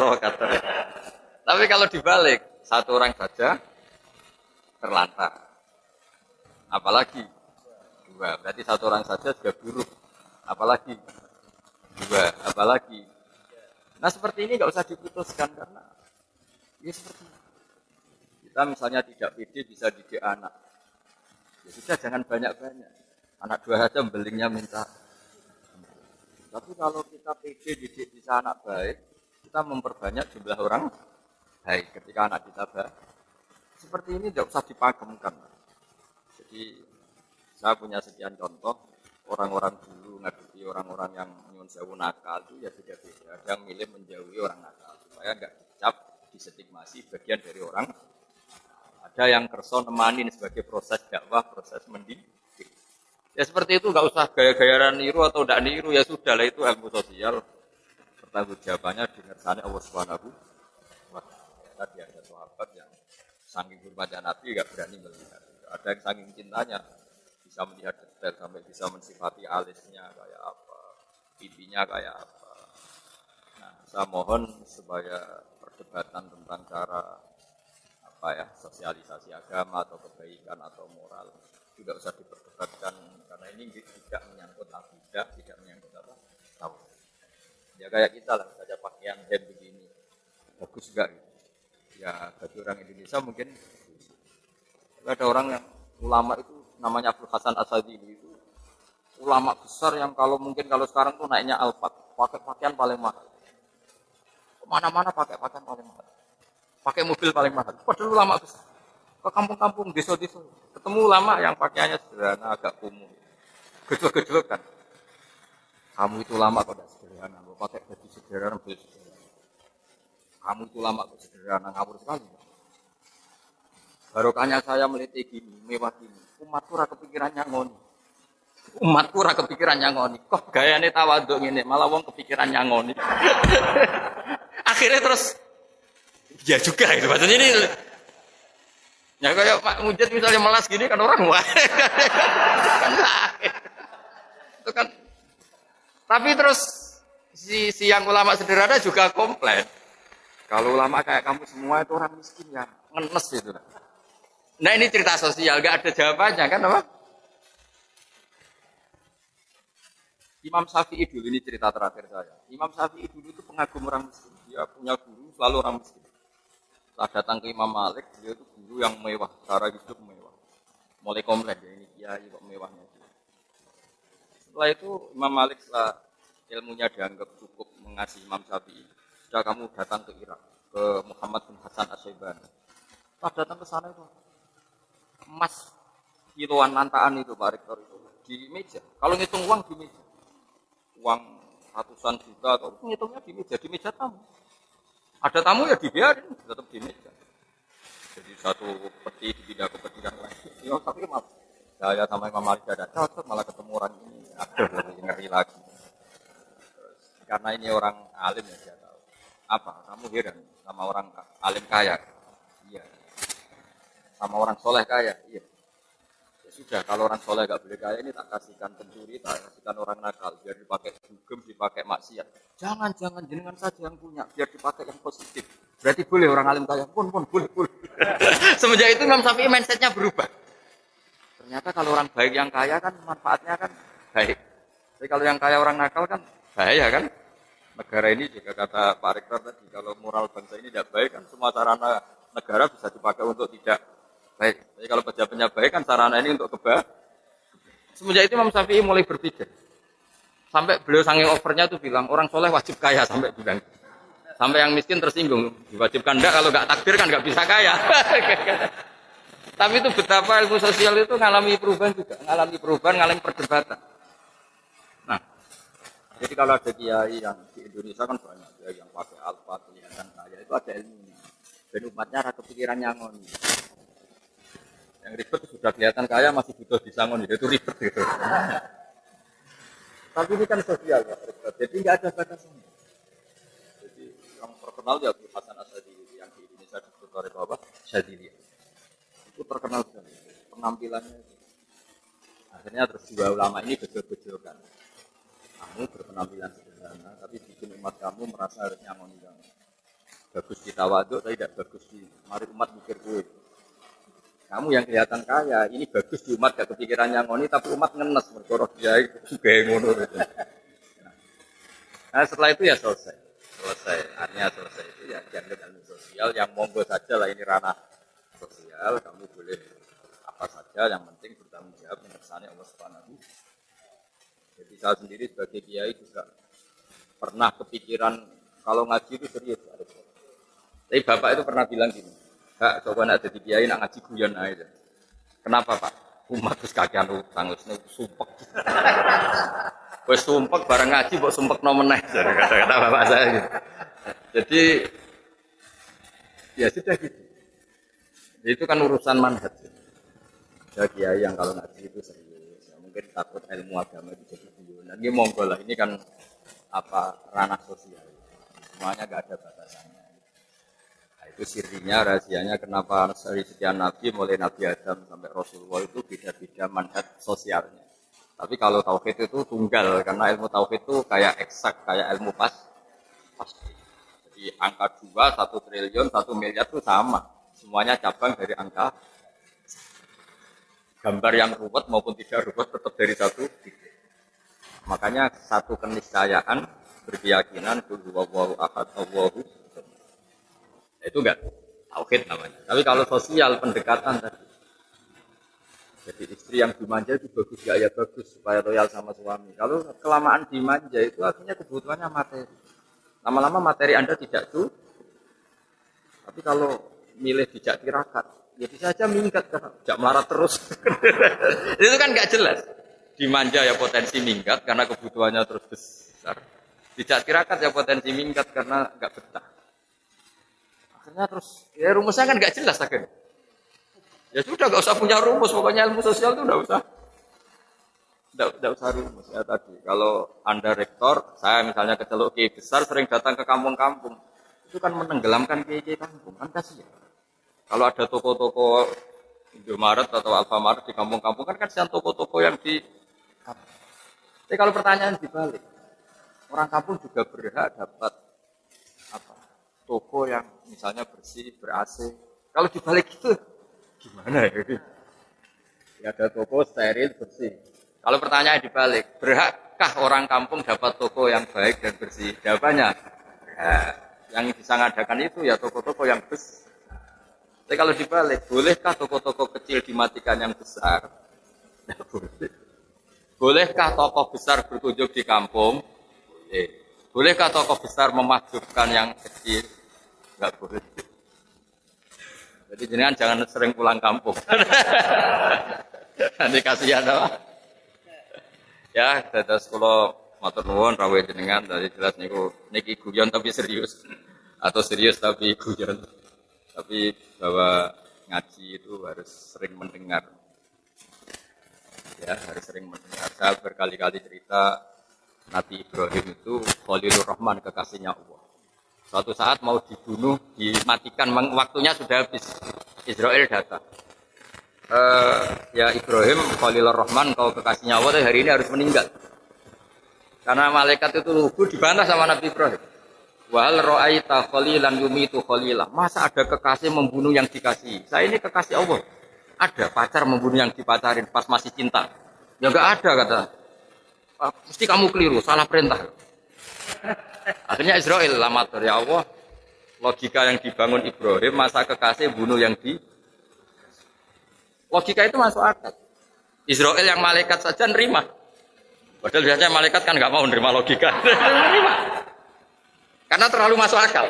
Tapi kalau dibalik, 1 orang saja terlantar. Apalagi 2, berarti 1 orang saja juga buruk. Apalagi 2, apalagi. Nah seperti ini nggak usah diputuskan karena ya seperti ini. Kita misalnya tidak pede bisa didik anak. Ya sudah jangan banyak-banyak. Anak 2 saja belingnya minta. Tapi kalau kita pede didik bisa anak baik, kita memperbanyak jumlah orang baik ketika anak kita baik. Seperti ini nggak usah dipagemkan. Jadi saya punya sekian contoh orang-orang dulu ngadepi orang-orang yang nyuwun sewu nakal itu ya beda-beda. Ada yang milih menjauhi orang nakal supaya enggak dicap, distigmasi bagian dari orang. Ada yang kerso nemanin sebagai proses dakwah, proses mendidik. Ya seperti itu, nggak usah gaya-gayaan niru atau tidak niru, ya sudah lah, itu ilmu sosial. Pertanggung jawabannya dingersani Allah Subhanahu wa Ta'ala. Tadi ada sahabat yang saking hormatnya Nabi nggak berani melihat. Ada yang saking cintanya bisa melihat detail sampai bisa mensifati alisnya kayak apa, pipinya kayak apa. Nah, saya mohon supaya perdebatan tentang cara apa ya, sosialisasi agama atau kebaikan atau moral tidak usah diperdebatkan karena ini tidak menyangkut akidah, tidak menyangkut apa tahu. Ya kayak kita lah saja pakaian hem begini bagus enggak gitu. Ya bagi orang Indonesia mungkin ada orang yang ulama itu namanya Abdul Hasan Asadili itu ulama besar yang kalau mungkin kalau sekarang tuh naiknya Alphard, pakai pakaian paling mahal. Kemana-mana pakai pakaian paling mahal. Pakai mobil paling mahal. Padahal ulama besar. Ke kampung-kampung, desa-desa, ketemu ulama yang pakaiannya sederhana, agak kumuh. Gejlok-gejlok kan. Kamu itu ulama kok tidak sederhana, mau pakai baju sederhana, baju sederhana. Kamu itu ulama kok sederhana, ngawur sekali. Barokahnya saya meliti gini, mewah gini. Umatku ora kepikiran nyangoni. Umatku ora kepikiran nyangoni. Kok gayane tawaduk ngene, malah wong kepikiran nyangoni. Akhirnya terus ya juga itu maksudnya ini. Ya kayak Pak Mujid misalnya melas gini kan orang wah. Itu kan. Tapi terus si yang ulama sederhana juga komplain. Kalau ulama kayak kamu semua itu orang miskin ya, ngenes itu. Nah ini cerita sosial, nggak ada jawabannya kan apa? Imam Syafi'i dulu, ini cerita terakhir saya. Imam Syafi'i dulu itu pengagum orang miskin. Dia punya guru selalu orang miskin. Setelah datang ke Imam Malik, dia itu guru yang mewah, cara hidup mewah. Mulai komplain ya ini kiai kok mewahnya. Setelah itu Imam Malik setelah ilmunya dianggap cukup mengasihi Imam Syafi'i, sudah kamu datang ke Irak, ke Muhammad bin Hasan Asy-Syaibani. Setelah datang ke sana itu emas kiloan nantaan itu Pak Rektor itu di meja. Kalau ngitung uang di meja, uang ratusan juta atau ngitungnya di meja tamu. Ada tamu ya dibiarin, tetap di meja. Jadi satu peti dipindah ke peti yang lain. Ya, tapi maaf, saya sama Imam Malik ada cocok malah ketemu orang ini. Aduh, lebih ngeri lagi. Karena ini orang alim ya saya tahu. Apa? Kamu heran sama orang alim kaya? Iya. Sama orang soleh kaya? Iya. Ya sudah, kalau orang soleh gak boleh kaya ini tak kasihkan pencuri, tak kasihkan orang nakal, biar dipakai dugem, dipakai maksiat. Jangan jenengan saja yang punya, biar dipakai yang positif. Berarti boleh orang alim kaya? Pun boleh. Semenjak itu Imam Syafi'i mindsetnya berubah. Ternyata kalau orang baik yang kaya kan manfaatnya kan baik. Tapi kalau yang kaya orang nakal kan bahaya kan. Negara ini juga kata Pak Rektor tadi, kalau moral bangsa ini tidak baik kan semua sarana negara bisa dipakai untuk tidak baik. Tapi kalau pejabatnya baik kan sarana ini untuk kebaikan. Semenjak itu Imam Syafi'i mulai berpikir. Sampai beliau saking overnya tuh bilang orang soleh wajib kaya sampai bilang. Sampai yang miskin tersinggung, diwajibkan enggak kalau enggak takdir kan enggak bisa kaya. Tapi itu betapa ilmu sosial itu ngalami perubahan juga, ngalami perdebatan. Nah, jadi kalau ada kiai yang di Indonesia kan banyak kiai yang pakai alfa kelihatan kaya itu ada ilmunya. Dan umatnya ada kepikiran nyangon. Yang ribet sudah kelihatan kaya masih butuh disangon itu ribet gitu. Tapi ini kan sosial ya, jadi nggak ada batasannya. Jadi yang terkenal ya Abdul Hasan Asadili yang di Indonesia disebut oleh Bapak Syadili. Itu terkenal sekali penampilannya itu. Akhirnya terus dua ulama ini betul-betulkan. Kamu berpenampilan sederhana, tapi bikin umat kamu merasa harus nyangon yang bagus di tawaduk, tapi tidak bagus di mari umat mikir gue. Kamu yang kelihatan kaya, ini bagus di umat gak kepikiran nyangoni, tapi umat ngenes berkorok dia itu gaya ngono. Nah setelah itu ya selesai. Artinya selesai itu ya dianggap ilmu sosial yang monggo saja lah ini ranah sosial, kamu boleh apa saja yang penting bertanggung jawab mengersani Allah Subhanahu. Jadi saya sendiri sebagai kiai juga pernah kepikiran kalau ngaji itu serius. Tapi bapak itu pernah bilang gini, Kak, coba nak jadi kiai nak ngaji guyon aja. Kenapa Pak? Umat terus kakean utang, terus sumpek. Wes sumpek bareng ngaji mbok sumpekno meneh kata bapak saya gitu. Jadi ya sudah gitu. Itu kan urusan manhaj. Ya kiai yang kalau ngaji itu serius. Ya, mungkin takut ilmu agama itu jadi guyonan. Ini monggo lah, ini kan ranah sosial. Semuanya enggak ada batasannya. Nah, itu sirinya, rahasianya kenapa dari sekian nabi mulai Nabi Adam sampai Rasulullah itu beda-beda manhaj sosialnya. Tapi kalau tauhid itu tunggal, karena ilmu tauhid itu kayak eksak, kayak ilmu pasti. Jadi angka 2, 1 triliun, 1 miliar itu sama. Semuanya cabang dari angka. Gambar yang ruwet maupun tidak ruwet tetap dari satu titik. Makanya satu keniscayaan berkeyakinan Allahu ahad, Allahu samad. Itu enggak tauhid namanya. Tapi kalau sosial pendekatan tadi. Jadi istri yang dimanja itu bagus gak ya bagus supaya loyal sama suami. Kalau kelamaan dimanja itu artinya kebutuhannya materi. Lama-lama materi Anda tidak cukup. Tapi kalau milih dijak tirakat, ya bisa aja minggat karena tidak melarat terus. Itu kan gak jelas. Dimanja ya potensi minggat karena kebutuhannya terus besar. Dijak tirakat ya potensi minggat karena gak betah. Akhirnya terus ya rumusnya kan gak jelas akhirnya. Ya sudah, gak usah punya rumus. Pokoknya ilmu sosial itu gak usah rumus ya tadi. Kalau Anda rektor, saya misalnya kecelok kiai besar, sering datang ke kampung-kampung, itu kan menenggelamkan kiai kampung, kan kasihan. Kalau ada toko-toko Indomaret atau Alfamart di kampung-kampung, kan kasihan toko-toko yang di. Tapi kalau pertanyaan dibalik, orang kampung juga berhak dapat toko yang misalnya bersih, ber-AC. Kalau dibalik itu gimana ya? Ya ada toko steril bersih. Kalau pertanyaan dibalik, berhakkah orang kampung dapat toko yang baik dan bersih? Jawabannya, yang bisa ngadakan itu ya toko-toko yang besar. Tapi kalau dibalik, bolehkah toko-toko kecil dimatikan yang besar? Tidak boleh. Bolehkah toko besar berkunjung di kampung? Bolehkah toko besar memahjubkan yang kecil? Tidak boleh. Jadi jenengan jangan sering pulang kampung. Nanti kasihan apa? Ya, dados kula matur nuwun rawuh jenengan tadi jelas niki guyon tapi serius. Atau serius tapi guyon. Tapi bahwa ngaji itu harus sering mendengar. Ya, harus sering mendengar. Saya berkali-kali cerita Nabi Ibrahim itu Khalilur Rahman, kekasihnya Allah. Suatu saat mau dibunuh, dimatikan, waktunya sudah habis. Israel datang. Ya Ibrahim, Khalilur Rahman, kau kekasihnya Allah, hari ini harus meninggal. Karena malaikat itu lugu dibantah sama Nabi Ibrahim. Wahal ra'aita khalilan yumitu khalilah. Masa ada kekasih membunuh yang dikasih? Saya ini kekasih Allah. Ada pacar membunuh yang dipacarin pas masih cinta. Ya enggak ada kata. Mesti kamu keliru, salah perintah. Akhirnya Israel lamatur, ya Allah, logika yang dibangun Ibrahim, masa kekasih bunuh yang di. Logika itu masuk akal. Israel yang malaikat saja nerima. Padahal biasanya malaikat kan nggak mau nerima logika. Nerima. Karena terlalu masuk akal.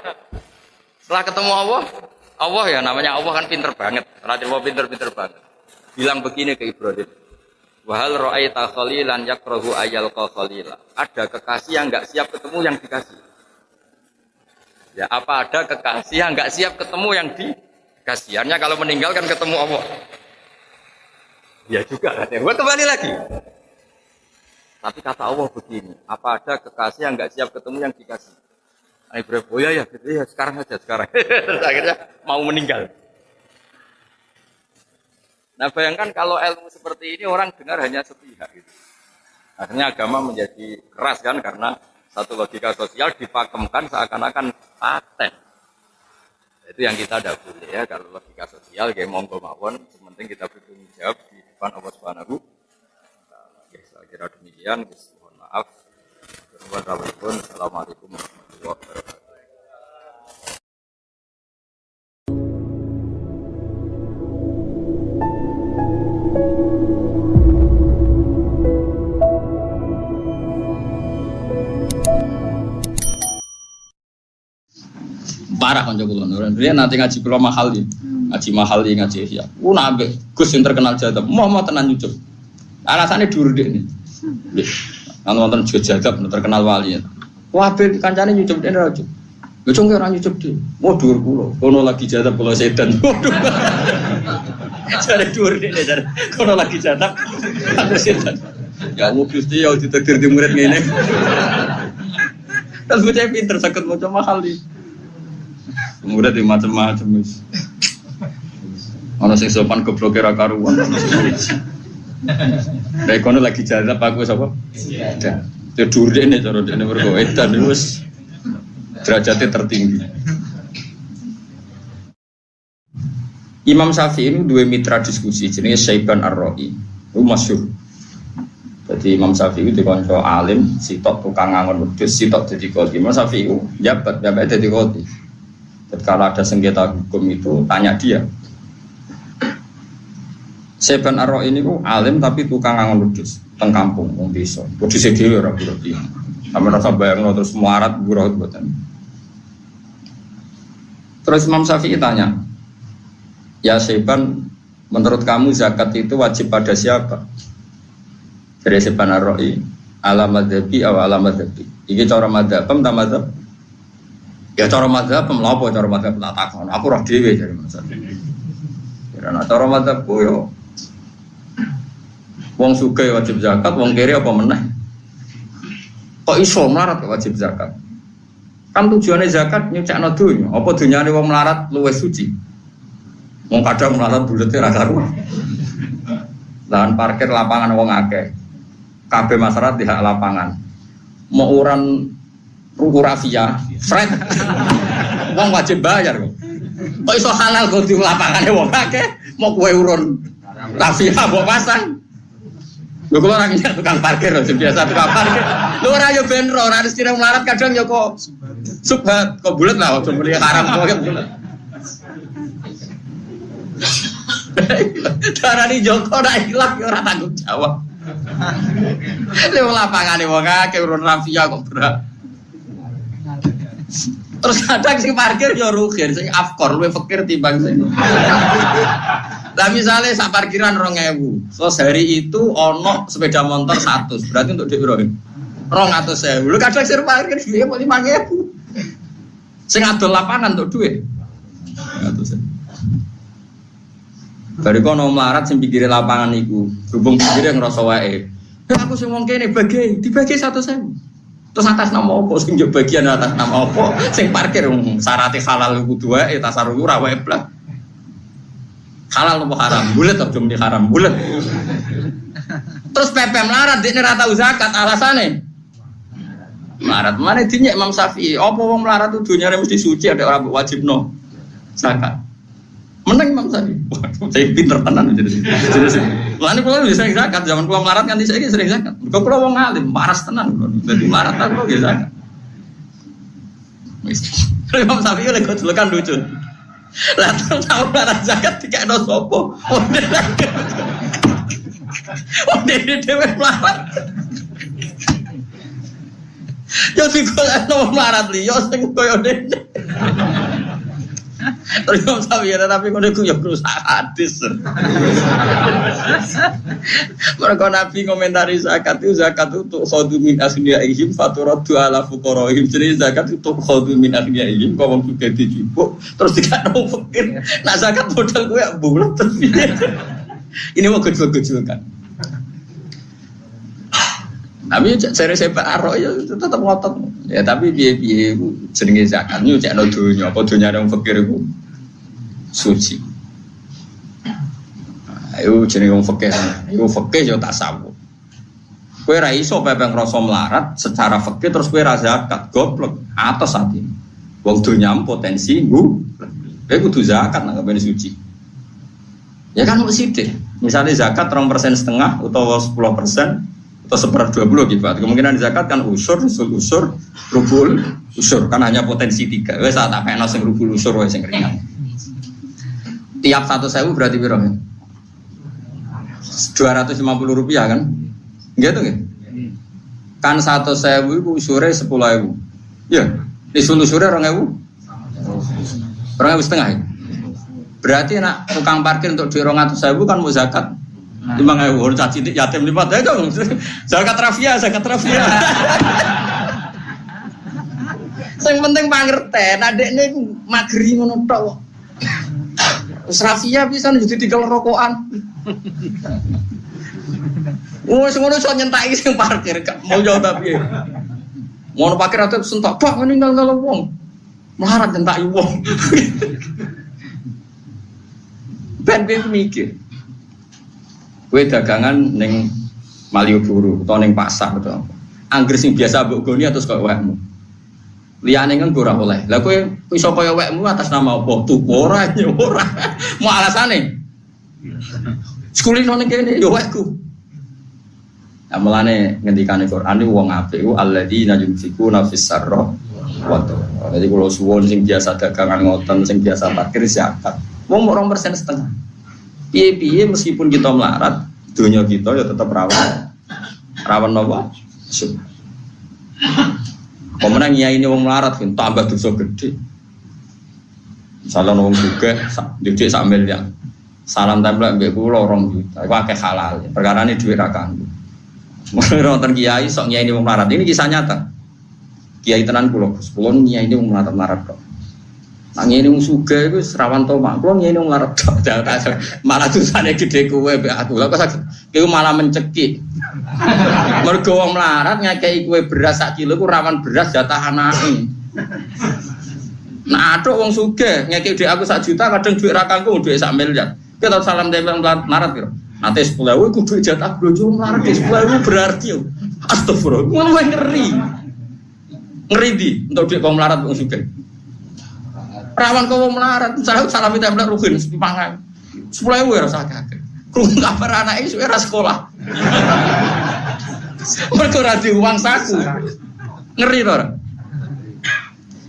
Setelah ketemu Allah ya namanya Allah kan pinter banget. Rasulullah pinter banget. Bilang begini ke Ibrahim. Wahal ra'aita khalilan yakrahu ayal khalila. Ada kekasih yang enggak siap ketemu yang dikasih. Ya, apa ada kekasih yang enggak siap ketemu yang dikasih? Artinya kalau meninggal kan ketemu Allah. Ya juga katanya. Buat kembali lagi. Tapi kata Allah begini, apa ada kekasih yang enggak siap ketemu yang dikasih? Ibrahim, oh ya, sekarang aja sekarang. Akhirnya mau meninggal. Nah bayangkan kalau ilmu seperti ini orang dengar hanya sepihak gitu. Akhirnya agama menjadi keras kan karena satu logika sosial dipakemkan seakan-akan paten. Itu yang kita tidak boleh ya kalau logika sosial kayak monggo mawon, sementing kita bertanggung jawab di depan Allah Subhanahu. Saya kira demikian. Mohon maaf. Assalamualaikum warahmatullahi wabarakatuh. Parah kan jago loh. Dia nanti ngaji pulau mahal nih, ngaji ya. Nabe Gus yang terkenal Jawa, mau tenan jujur. Alasannya dulu deh nih. Kan wonten jajab terkenal wali. Wabil kancane nyucup dene ora nyucup. Lho cung ora nyucup dhewe. Wah dhuwur kula. Kono lagi jajab kula sedan. Waduh. Jare dhuwur dene jare. Kono lagi jajab aku sedan. Ya Allah Gusti ya ditakdir di murid ngene. Terus bocah pinter sakit maca mahal iki. Murid di macam-macam wis. Ana sing sopan gobloke ra karuan. Lah kono lagi jajab aku sapa? Sedan. Dhuwur dene cara dene mergo edan wis derajatnya tertinggi. Imam Syafi'i ini dua mitra diskusi jenenge Syaiban Ar-Ra'i. Itu masyhur. Jadi Imam Syafi'i itu dikonco alim, sitok tukang ngangon wedhus, sitok dadi qadhi. Imam Syafi'i itu jabat dadi qadhi. Jadi kalau ada sengketa hukum itu tanya dia. Syaiban Ar-Ra'i ini ku alim tapi tukang ngangon wedhus teng kampung wong desa. Wedhuse dhewe ora buru-buru. Sampe rasa bayangno terus muarat buruh mboten. Terus Imam Syafi'i tanya, ya Syaiban, menurut kamu zakat itu wajib pada siapa? Dari Syaiban Ar-Ra'i, ala madhabi atau ala madhabi. Ini cara madhab, tak madhab? Ya cara madhab, apa cara madhab tak takon. Aku roh dewe dari Imam Syafi'i. Karena cara madhabku yo, wong sugih wajib zakat, wong kiri apa meneh? Kok iso melarat wajib zakat? Kan tujuannya zakat nyucakno donya. Apa dunyane wong melarat luwih suci? Wong kadang melarat bulete ra karuan. Lahan parkir lapangan wong akeh. Kabeh masyarakat di hak lapangan. Mau uran ruku rafia, fred. Wong wajib bayar kok. Kok iso halal kok di lapangane wong akeh, mau kowe urun rafia mbok pasang. Lho kula ora ngerti tukang parkir lho biasa tukang parkir. Lho ora yo ben ora harus kira melarat kadang yo kok subhat kok bulet lah ojo muni haram kok bulet. Darani Joko ora ilang yo ora tanggung jawab. Lho lapangane wong akeh urun rafia kok berat. Terus kadang sing parkir yo rugi, sing afkor luwih fakir timbang sing. Lah misalnya sak parkiran 2.000. So sehari itu ono sepeda motor 100. Berarti untuk dhek piro? 200.000. Lho kadang sing parkir dhuwit 5.000. Sing adol lapangan untuk dhuwit 100.000. Bari kono melarat sing pinggire lapangan iku, berhubung pinggire ngrasa wae. Aku sing wong kene dibagi 100.000. Terus atas nama apa sing yo bagian atas nama apa sing parkir syarat halal kudu wae tasarruf ora wae blas. Halal apa haram? Bulet atau belum di haram? Bulet. Terus PP melarat dekne ra tau zakat alasane. Melarat mana dinyek Imam Syafi'i? Apa wong melarat itu dunyane mesti suci ada ora wajibno zakat. Menang Imam Syafi'i. Waduh, saya pinter tenan jadi. Lan kula bisa zakat zaman kula melarat kan saiki sering zakat. Kok kula wong alim, paras tenan kula. Dadi melarat kok nggih zakat. Wis. Imam Syafi'i lek gojlokan lucu. Lah tahu melarat zakat dikekno sapa? Oh dene dhewe melarat. Yo digolekno melarat liya sing koyo dene. Terus Syafi'i tapi ngono iku ya rusak hadis. Mereka Nabi komentari zakat itu khadu min asniyaihim faturadu ala fuqaraihim. Jadi zakat itu khadu min asniyaihim kok wong sugih dijupuk terus dikano fakir. Nah zakat modal kowe bulet terus. Ini mau gejol-gejolkan. Tapi cari Syaiban Ar-Ra'i tetap ngotot. Ya tapi piye-piye iku jenenge zakat nyucekno donya, apa donya wong fakir iku suci. Ayo jenenge wong fakir. Iku fakir yo tasawuf. Kowe ra iso pepe ngrasa melarat secara fakir terus kowe ra zakat, goblok. Atos ati. Wong donya potensi nggu. Kowe kudu zakat nang ngene suci. Ya kan mesti sithik. Misale zakat 2,5% utawa 10%. Atau 1/20 gitu. Kemungkinan zakat kan usur, rubul, usur kan hanya potensi 3. Wes tak kena sing rubul usur wae sing ringan. Tiap 1.000 berarti piro? 250 rupiah kan? Gitu nggih. Kan 1.000 iku usure 10.000. Ya, disul usure 2.000. 2.500 ya. Berarti nak tukang parkir untuk 200.000 kan mau zakat 5.000 caci yatim 5 dong. Zakat rafia. Sing penting pangerten, adekne iku mageri ngono tok. Wis rafia pisan jadi tiga rokokan. Wes ngono iso nyentaki sing parkir, gak mau jauh tapi. Ngono parkir ate sentok, Pak meninggal wong. Melarat nyentaki wong. Ben mikir. Kowe dagangan ning Malioboro utawa ning pasar utawa. Angger sing biasa mbok goni atus kok wekmu. Liyane kan ora oleh. Lah kowe iso kaya wekmu atas nama apa? Tuku ora ora. Mau alasane. Sekulino ning kene yo wekku. Amalane ngendikane Quran iki wong apik ku alladzina yunfikuna fis sarra wa dharra. Jadi kalau suwon sing biasa dagangan ngoten sing biasa parkir zakat. Wong 2,5%. Piye-piye meskipun kita melarat, dunia kita ya tetap rawan. Rawan apa? Pemenang ya ini wong melarat kan tambah dosa gede. Misalnya wong juga duit sak miliar. Salam tempel mbek kula 2 juta. Iku akeh halal. Perkarane dhuwit ra kanggo. Mulai nonton kiai sok nyai ini wong melarat. Ini kisah nyata. Kiai tenan kula, Gus. Kula nyai ini wong melarat kok. Nang ngene wong sugih iku rawan to mak. Kula ngene wong larat tok. Malah dosane gede kowe mbek aku. Lah kok iku malah mencekik. Mergo wong melarat ngakei kowe beras sak kilo iku rawan beras jatah anake. Nah, atuk wong sugih ngekek dhek aku 1 juta kadang dhuwit ra kanggo dhuwit sak miliar. Kowe tau salam tempel melarat piro? Nate 10.000 iku dhuwit jatah bojo melarat 10.000 berarti yo. Astagfirullah. Ngono ngeri. Ngeri di untuk dhuwit wong melarat wong sugih. Rawan kau melarat, misalnya salam kita bilang rugen, sepangan, 10.000 ya rasa kakek. Kurung kabar anak itu era sekolah. Mereka radio uang saku, ngeri orang.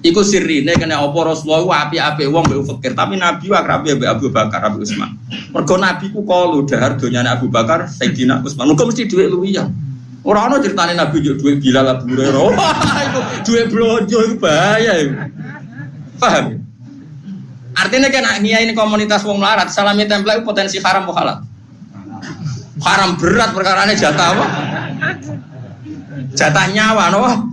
Iku sirine kena opo Rasulullah api-api wong mbek fakir, tapi Nabi akrabe mbek Abu Bakar, Abu Utsman. Mergo Nabi ku kalu dahar donyane Abu Bakar, Sayyidina Utsman. Muga mesti dhuwit luwihan. Ora ana critane Nabi yo dhuwit Bilal Abu Hurairah. Iku dhuwit blonjo iku bahaya iku. Paham? Artinya kan ini komunitas wong melarat, salami tempel itu potensi haram atau halal? Haram berat perkarane jatah apa? Jatah nyawa, no?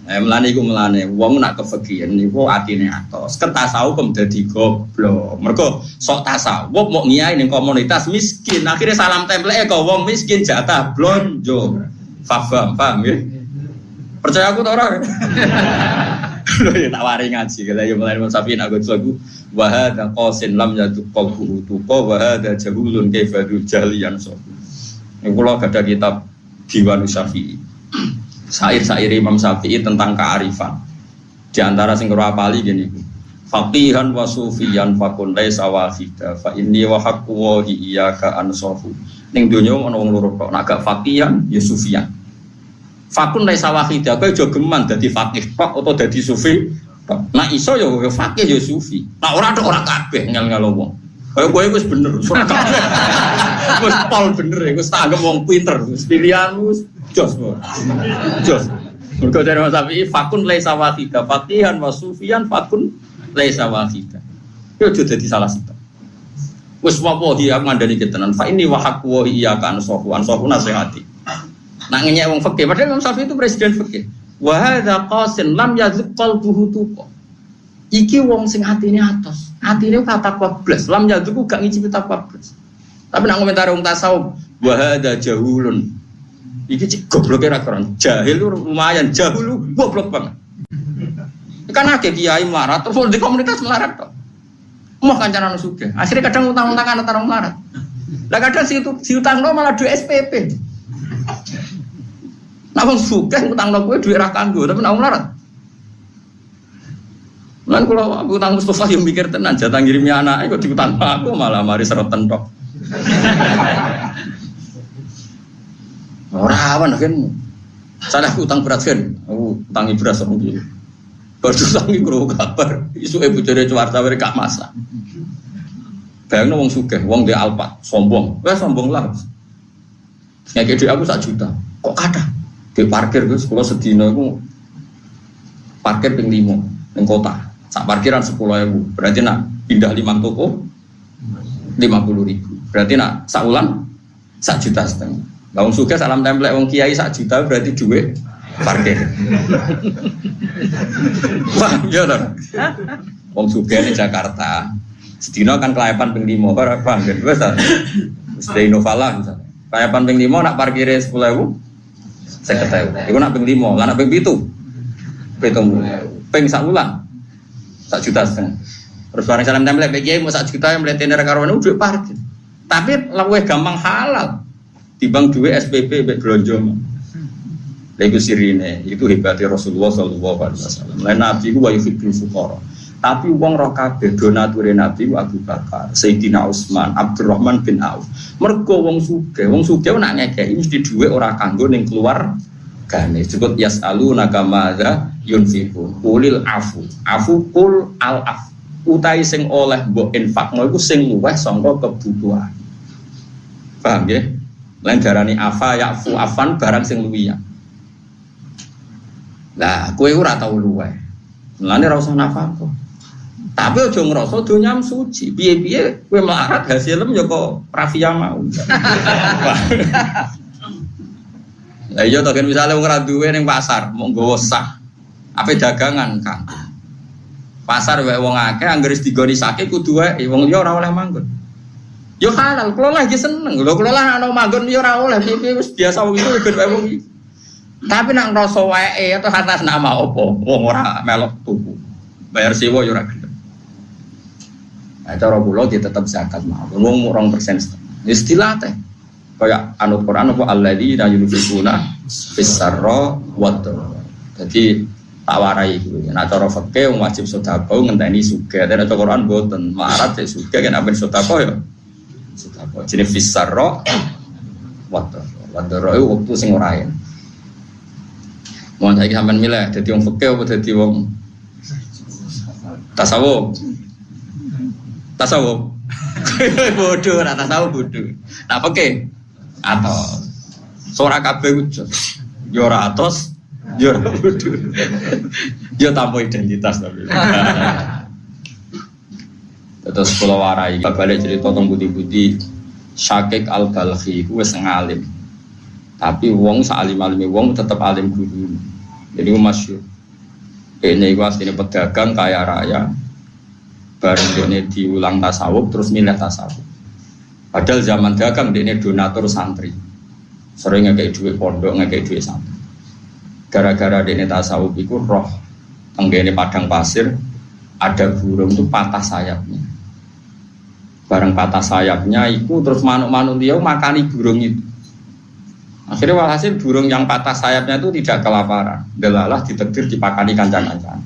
Melane, wong nak kefakiran niku atine atos. Ketasawuf kem dadi goblok. Mergo sok tasawuf mau ngiyai ning komunitas miskin, akhirnya salam tempel kok wong miskin jatah blonjo. Paham ya? Percaya aku ta ora? Lho ya tak wari ngaji kala ya mulai sapi nak lagu wa hadza qasin lam yatu qalbu tuqa wa hadza jahulun kaifadu jalian so. Niku kula gadah kitab Diwan Syafi'i. Syair-syair Imam Syafi'i tentang kearifan. Di antara sing kula apali ngene iku. Faqihan wa sufiyan fakun laisa wahida fa inni wa haqqu wa iyyaka ansafu. Ning donya ana wong loro tok, nek gak faqihan ya sufiyan. Fakun laisa wahida, kowe aja geman dadi faqih tok utawa dadi sufi. Nek iso ya faqih ya sufi. Nek ora tok ora kabeh ngel-ngel wong. Kaya kowe wis bener, ora kabeh. Wis pol bener, wis tak anggap wong pinter, wis pilihanmu jos. Jos. Mergo dari Mas Syafi'i fakun laisa wahida, faqihan wa sufiyan fakun laisa wahida. Yo aja dadi salah satu. Wis wallahi aku ngandani ketenan, fa ini wa haqqu wa iyyaka ansafu nasihati. Nak ngenyek wong fikih, padahal Imam Syafi'i itu presiden fikih. Wa hadza qasin lam yazq qalbuhu tuqa. Iki wong sing atine atos. Atine kata bablas, lam yazq gak ngicipi bablas. Tapi nak komentar wong tasawuf, wa hadza jahulun. Iki cek gobloke ra keren. Jahil lumayan, jahul goblok banget. Kan akeh kiai melarat terus di komunitas melarat tok. Mau kancanan sugih. Akhirnya kadang utang-utangan antara melarat. Lah kadang si utangno malah duwe SPP. Nek wong sugih utangno kowe dhuwit ra kanggo, tapi nek melarat. Lan kula aku utang Mustofa yo mikir tenan jatah ngirimi anake kok diutang aku malah mari seroten tok. Ora awan kan. Salah aku utang beras kan. Aku utangi beras kok iki. Baru tangi karo kabar, isuke bojone cuwar-cuwar gak masak. Bayangno wong sugih, wong dhe Alphard, sombong. Wes sombong lah. Ngeke dhuwit aku 1 juta. Kok kathah? Di parkir Gus, kula sedina iku parkir ping 5 ning kota. Sak parkiran 10.000. Berarti nak pindah 5 toko 50.000. Berarti nak saulan 1,5 juta. Lah wong sugih salam templek wong kiai 1 juta berarti duit parkir. Wah, ya to. Wong sugih di Jakarta sedina kan kelayapan ping 5 ora paham kan wis ta. Stay Novala misalnya. Kelayapan ping 5 nak parkire 10.000 50.000. Iku nak ping 5, lah nak ping 7. Ping saulan 1,5 juta. Terus barang salam template PKI mau 1 juta yang melihat tender karuan duit parkir. Tapi luwih gampang halal dibang duit SPP mbek blonjo. Lha iku sirine, itu hebatnya Rasulullah sallallahu alaihi wasallam. Lain Nabi ku wa yuhibbul fuqara. Tapi wong roh kabeh donature Nabi Abu Bakar, Sayyidina Utsman, Abdurrahman bin Auf. Mergo wong sugih nak ngekeki mesti duit ora kanggo ning keluar gane. Disebut yasaluna kamadza yunfiqun. Qulil afu. Afu qul al af. Utai sing oleh mbok infakno iku sing luwih sangka kebutuhan. Paham nggih? Lan darani afa yafu afan barang sing luwih. Lah, kowe ora tau luwih. Mulane ora usah nafkah. Tapi aja ngrasa donya suci. Piye-piye kowe melarat hasilem ya kok rafia mau. Lah iya to kan misale wong ora duwe ning pasar, mung nggawa sah. Ape dagangan, Kang. Pasar wae wong akeh anggere digoni sake kudu wae wong liya ora oleh manggon. Yo halal, kula lagi seneng. Lho kula lah ana manggon yo ora oleh, piye wis biasa wong iku ben wae wong iki. Tapi nak ngrasa wae atau atas nama apa? Wong ora melok tuku. Bayar sewa yo ora gelem. Nah, cara kula dia tetep zakat mawon. Wong 2%. Istilah teh. Kaya anut Quran apa alladzina yunfiquna fis-sarra wad-dharra. Jadi tak warai itu. Nah cara fikih wajib sedekah ngenteni sugih. Nek cara Quran mboten melarat sik sugih kan aben sedekah ya. Sedekah jenenge fis-sarra wad-dharra. Wad-dharra iku wektu sing ora enak. Mohon saiki sampean milih dadi wong fikih apa dadi wong tasawuf. Tasawuf. Bodoh, ora tasawuf bodoh. Nah fikih atau ora kabeh wujud. Ya ora atos, ya ora bodoh. Ya tanpa identitas tapi. Terus kula warai balik cerita tentang budi-budi Syakik Al-Balkhi ku wis ngalim. Tapi wong salim-alime wong tetep alim guru. Jadi masyhur. Ini iku asline pedagang kaya raya. Bareng dene diulang tasawuf terus milih tasawuf. Padahal zaman dagang dene donatur santri. Sering ngekek duit pondok, ngekek duit santri. Gara-gara dene tasawuf iku roh tenggene padang pasir ada burung itu patah sayapnya. Bareng patah sayapnya iku terus manuk-manuk liya makani burung itu. Akhirnya walhasil burung yang patah sayapnya itu tidak kelaparan. Delalah ditegir dipakani kancan-kancan.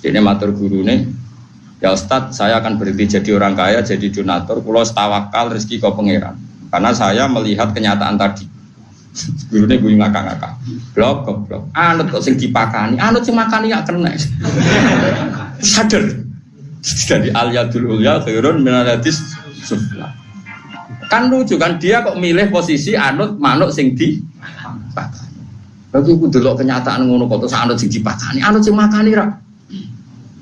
Jadi matur gurune, ya Ustadz saya akan berhenti jadi orang kaya, jadi donatur. Kulo tawakal rezeki kau pangeran. Karena saya melihat kenyataan tadi. Gurune gue ngakak-ngakak. Blok. Anut kok sing dipakani, anut sing makani gak kena. Sadar. Jadi al-yadul ulya khairun minal yadis sufla. Kan lucu kan dia kok milih posisi anut manuk sing dipakani. Bagi aku delok kenyataan ngono kok terus anut sing dipakani, anut sing makani ra.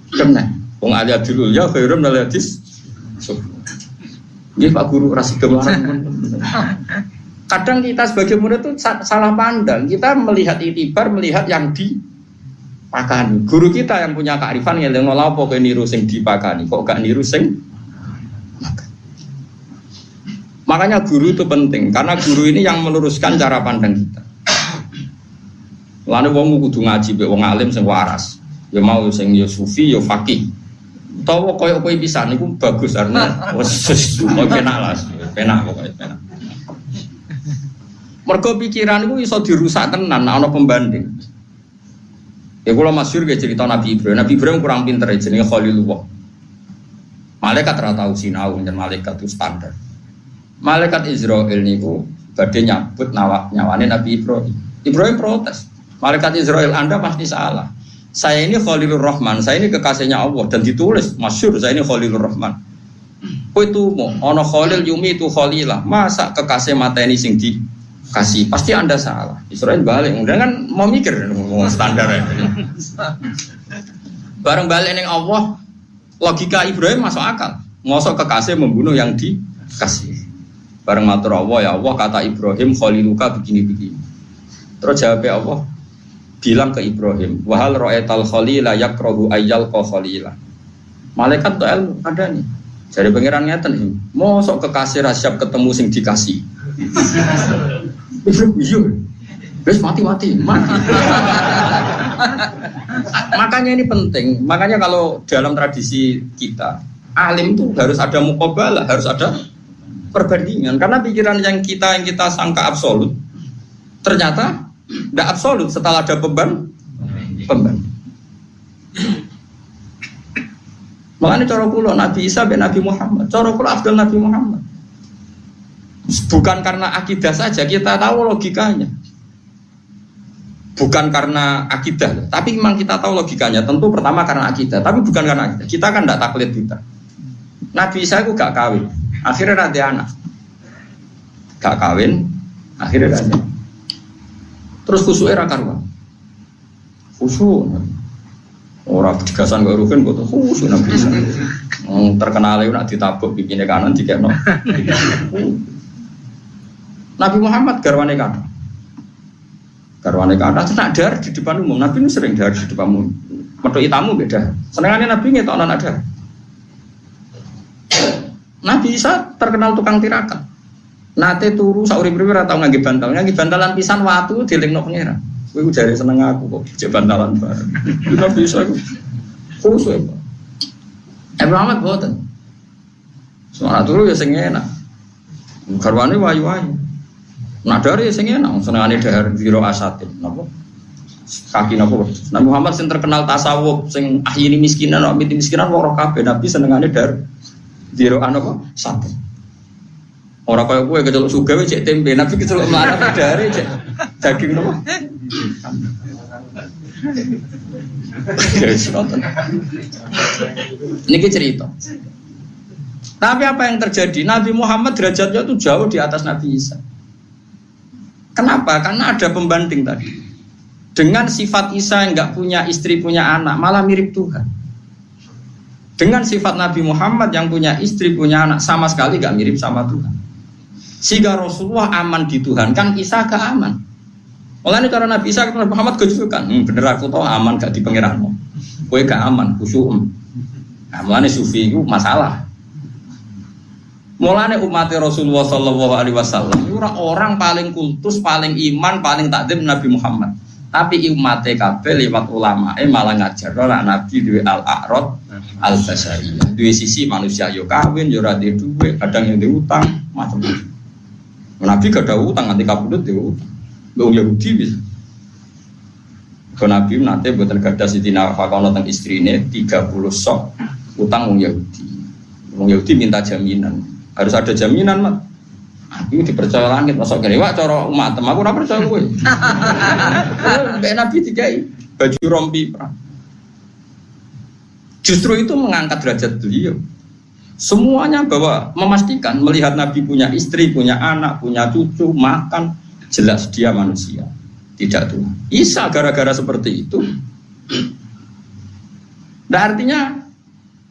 Kena. Wong alia dulu ya khairun minal yadis sufla. Nggih Pak Guru rasi kemarin. Kadang kita sebagai murid itu salah pandang. Kita melihat itibar, melihat yang dipakani. Guru kita yang punya kearifan ngeling lha apa kok niru sing dipakani, kok gak niru sing makani. Makanya guru itu penting karena guru ini yang meluruskan cara pandang kita. Lane wong kudu ngaji mek wong alim sing waras. Ya mau sing ya sufi ya faqih. Utawa koyo kowe pisan niku bagus artinya wis penak lah, penak pokoke penak. Mergo pikiran iku iso dirusak tenan ana pembanding. Ya kula masyhur ge cerita Nabi Ibrahim. Nabi Ibrahim kurang pinter jenenge Khalilullah. Malaikat ra tau sinau njen malaikat itu standar. Malaikat Israel niku badhe nyabut nyawane Nabi Ibrahim. Ibrahim protes. Malaikat Israel Anda pasti salah. Saya ini Khalilur Rahman, saya ini kekasihnya Allah dan ditulis masyhur saya ini Khalilur Rahman. Kowe itu mau ana Khalil yumi itu Khalilah. Masa kekasih mateni sing dikasih? Pasti Anda salah. Israel balik, kemudian kan mau mikir ngomong standar ya. Bareng balik ning Allah, logika Ibrahim masuk akal. ngosok kekasih membunuh yang dikasih. Bareng matur Allah, ya Allah kata Ibrahim khaliluka begini-begini. Terus jawab Allah, bilang ke Ibrahim, wahal ra'aital khalila yakrahu ayyal khalila. Malaikat tuh ilmu ada nih. Jadi pangeran ngeten iki. Mosok kekasih ra siap ketemu sing dikasih. Iya. Wis mati. Makanya ini penting. Makanya kalau dalam tradisi kita, alim itu harus ada muqabalah, harus ada perbandingan. Karena pikiran yang kita sangka absolut, ternyata tidak absolut setelah ada beban. Makanya cara kula Nabi Isa bin Nabi Muhammad, cara kula afdal Nabi Muhammad. Bukan karena akidah saja, kita tahu logikanya. Bukan karena akidah, tapi memang kita tahu logikanya. Tentu pertama karena akidah, tapi bukan karena akidah. Kita kan tidak taklid kita. Nabi Isa itu gak kawin, akhirnya ada anak. Gak kawin, akhirnya ada anak. Terus khusyuknya ra karuan. Khusyuk. Orang digasan gak rugen kok khusyuk Nabi Isa. Terkenal itu nak ditabuk pipinya kanan dikekno. Nabi Muhammad garwane kathah. Garwane kathah tenak dar di depan umum. Nabi ini sering dar di depan umum. Methuki tamu beda. Senengane Nabi ngetokno anak dar. Nabi Isa terkenal tukang tirakat. Nate turu sak urip-uripe ora tau ngangge bantal. Ngangge bantalan pisan watu dilingno pangeran. Kowe jare seneng aku kok jek bantalan bareng. Nabi Isa iku khusus. Muhammad boten. Soal turu ya sing enak. Garwane wayu-wayu. Nak dari sing enak senengane dahar ziro asatin napa kaki napa Nabi Muhammad sing terkenal tasawuf sing ahyini miskinan nek miti miskinan wong kabeh Nabi senengane dahar ziro napa satin ora kaya kowe keceluk sugih cek tempe Nabi keceluk mlarat dahare cek daging napa niki cerita. Tapi apa yang terjadi? Nabi Muhammad derajatnya itu jauh di atas Nabi Isa. Kenapa? Karena ada pembanding tadi. Dengan sifat Isa yang nggak punya istri, punya anak, malah mirip Tuhan. Dengan sifat Nabi Muhammad yang punya istri, punya anak, sama sekali nggak mirip sama Tuhan. Sehingga Rasulullah aman di Tuhan, kan Isa gak aman. Mulanya cara Nabi Isa Nabi Muhammad kejujukan, bener aku tahu aman gak di pengiranmu. Kowe gak aman, khusyuk. Nah, mulanya sufi itu masalah. Mulane umat Rasulullah sallallahu alaihi wasallam orang paling kultus, paling iman, paling takdim Nabi Muhammad. Tapi umat kabeh lewat ulama malah ngajar ora Nabi duwe al-a'rad al-basariyah. Duwe sisi manusia yo kawin, yo ora duwe duit, kadang yo duwe utang, macam-macam. Nabi gak ada utang nanti kabudut yo utang. Wong Yahudi bisa. Kalau Nabi nanti mboten gadah Siti Nafaqah teng istrine 30 sok utang wong Yahudi. Wong Yahudi minta jaminan. Harus ada jaminan, Mat. Aku dipercaya langit, masuk gini, wak cara umat, aku ora percaya kowe. Mbak Nabi dikai baju rompi perang. Justru itu mengangkat derajat beliau. Semuanya bahwa memastikan melihat Nabi punya istri, punya anak, punya cucu, makan, jelas dia manusia, tidak Tuhan. Isa gara-gara seperti itu. Nah artinya